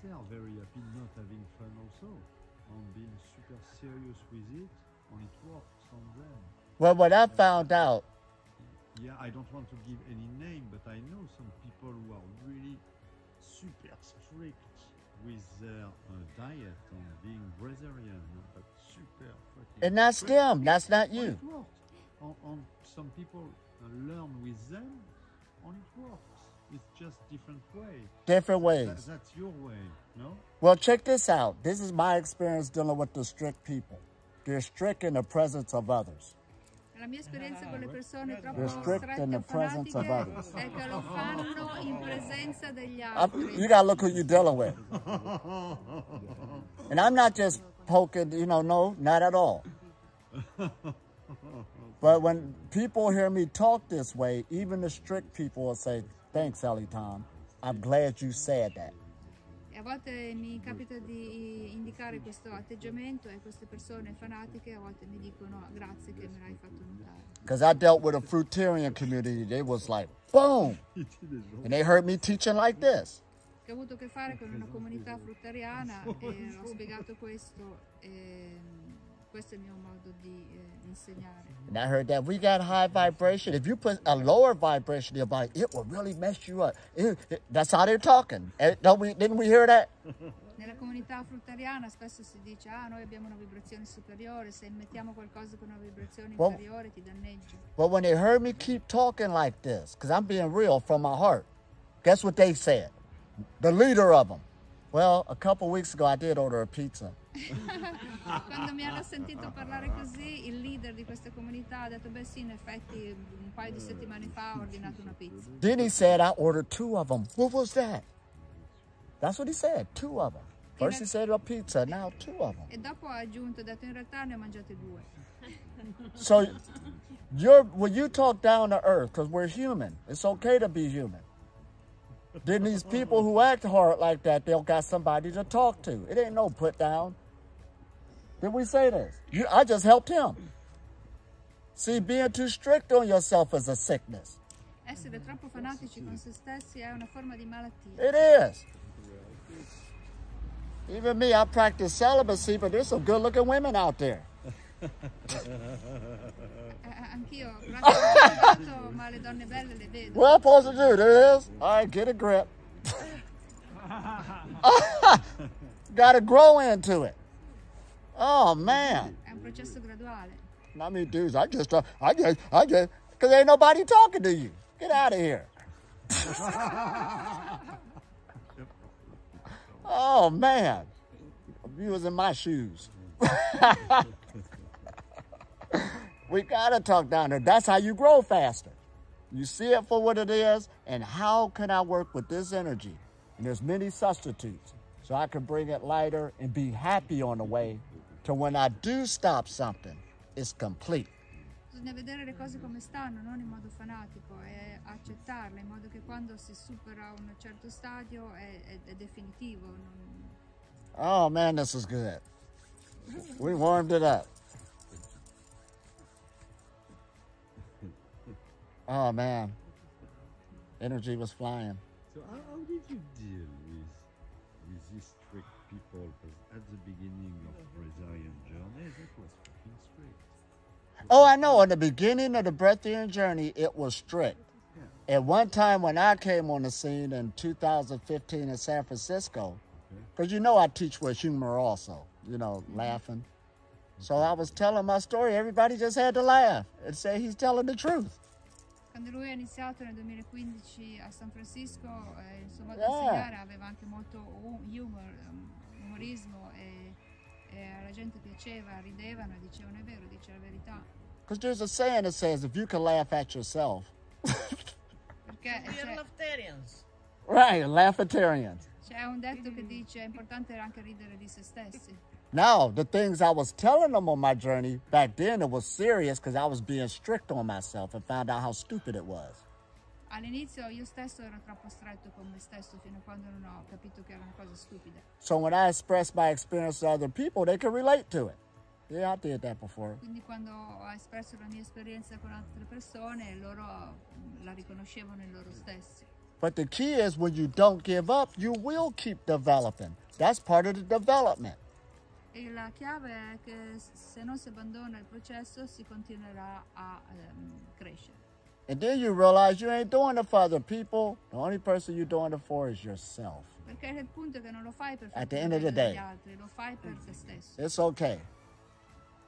they are very happy not having fun also, on being super serious with it, and it works on them. Well, what I found out. Yeah, I don't want to give any name, but I know some people who are really super strict with their diet and being Breatharian, but super fucking. And that's them. That's not you. It works. On some people learn with them, and it works. It's just different ways. Different ways. That's your way, no? Well, check this out. This is my experience dealing with the strict people. They're strict in the presence of others. La mia esperienza con le persone troppo They're strict in the presence of others. È che lo fanno in presenza degli altri. You gotta look who you're dealing with. And I'm not just poking, no, not at all. But when people hear me talk this way, even the strict people will say, thanks, Elitom. I'm glad you said that. E a volte mi capita di indicare questo atteggiamento e queste persone fanatiche a volte mi dicono grazie che me l'hai fatto notare. Because I dealt with a Breatharian community, they was like, boom! And they heard me teaching like this. Che ho avuto a che fare con una comunità fruttariana e ho spiegato questo e questo è il mio modo di insegnare. And I heard that we got high vibration. If you put a lower vibration in your body, it will really mess you up. That's how they're talking. Didn't we hear that? Nella comunità fruttariana spesso si dice noi abbiamo una vibrazione superiore, se mettiamo qualcosa con una vibrazione inferiore ti danneggia. But when they heard me keep talking like this, because I'm being real from my heart, guess what they said? The leader of them. Well, a couple weeks ago I did order a pizza. Quando mi hanno sentito parlare così, il leader di questa comunità ha detto beh sì, in effetti un paio di settimane fa ho ordinato una pizza. Then he said I ordered 2 of them. What was that? That's what he said, 2 of them. First he said a pizza, now 2 of them. E dopo ha aggiunto, ha detto in realtà ne ho mangiate 2. So when you talk down to earth, because we're human, it's okay to be human. Then these people who act hard like that, they'll got somebody to talk to. It ain't no put down. Did we say this? I just helped him. See, being too strict on yourself is a sickness. Essere troppo fanatici con se stessi è una forma di malattia. It is. Even me, I practice celibacy, but there's some good-looking women out there. Anch'io pratico, ma le donne belle le vedo. What I'm supposed to do? There it is. All right, get a grip. Got to grow into it. Oh, man. È un processo graduale. Not me dudes. I just, because ain't nobody talking to you. Get out of here. Oh, man. You was in my shoes. We got to talk down there. That's how you grow faster. You see it for what it is, and how can I work with this energy? And there's many substitutes. So I can bring it lighter and be happy on the way to when I do stop something, it's complete. Bisogna vedere le cose come stanno, non in modo fanatico, e accettarle in modo che quando si supera un certo stadio è definitivo. Oh man, this is good. We warmed it up. Oh man, energy was flying. So how did you deal with these strict people? Because at the beginning of Breatharian journey, that was fucking strict. Oh, I know. In the beginning of the Breatharian journey, it was strict. Yeah. At one time when I came on the scene in 2015 in San Francisco, because you know I teach with humor also, you know, laughing. So I was telling my story. Everybody just had to laugh and say he's telling the truth. Quando lui ha iniziato nel 2015 a San Francisco, il suo modo di insegnare aveva anche molto umorismo e alla gente piaceva, ridevano e dicevano è vero, dice la verità. Because there's a saying that says if you can laugh at yourself. Perché we are laughtarians. Right, laughatarians. C'è un detto che dice è importante anche ridere di se stessi. Now, the things I was telling them on my journey, back then it was serious because I was being strict on myself and found out how stupid it was. All'inizio io stesso ero troppo stretto con me stesso fino a quando non ho capito che era una cosa stupida. So when I expressed my experience to other people, they could relate to it. Yeah, I did that before. Quindi quando ho espresso la mia esperienza con altre persone, loro la riconoscevano in loro stessi. But the key is when you don't give up, you will keep developing. That's part of the development. E la chiave è che se non si abbandona il processo si continuerà a crescere. And then you realize you ain't doing it for other people. The only person you're doing it for is yourself. Perché il punto è che non lo fai per At the end of the day, gli altri, lo fai per te stesso. It's okay.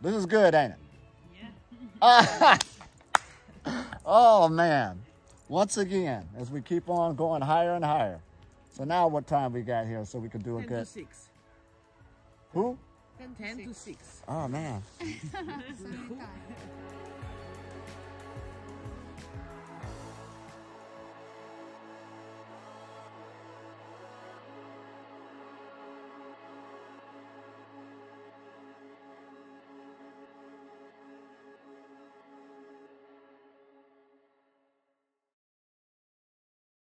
This is good, ain't it? Yeah. Oh man. Once again, as we keep on going higher and higher. So now what time we got here so we can do a 10 good... to 6. Who? 10 to 6. Oh man. Sono in Italia.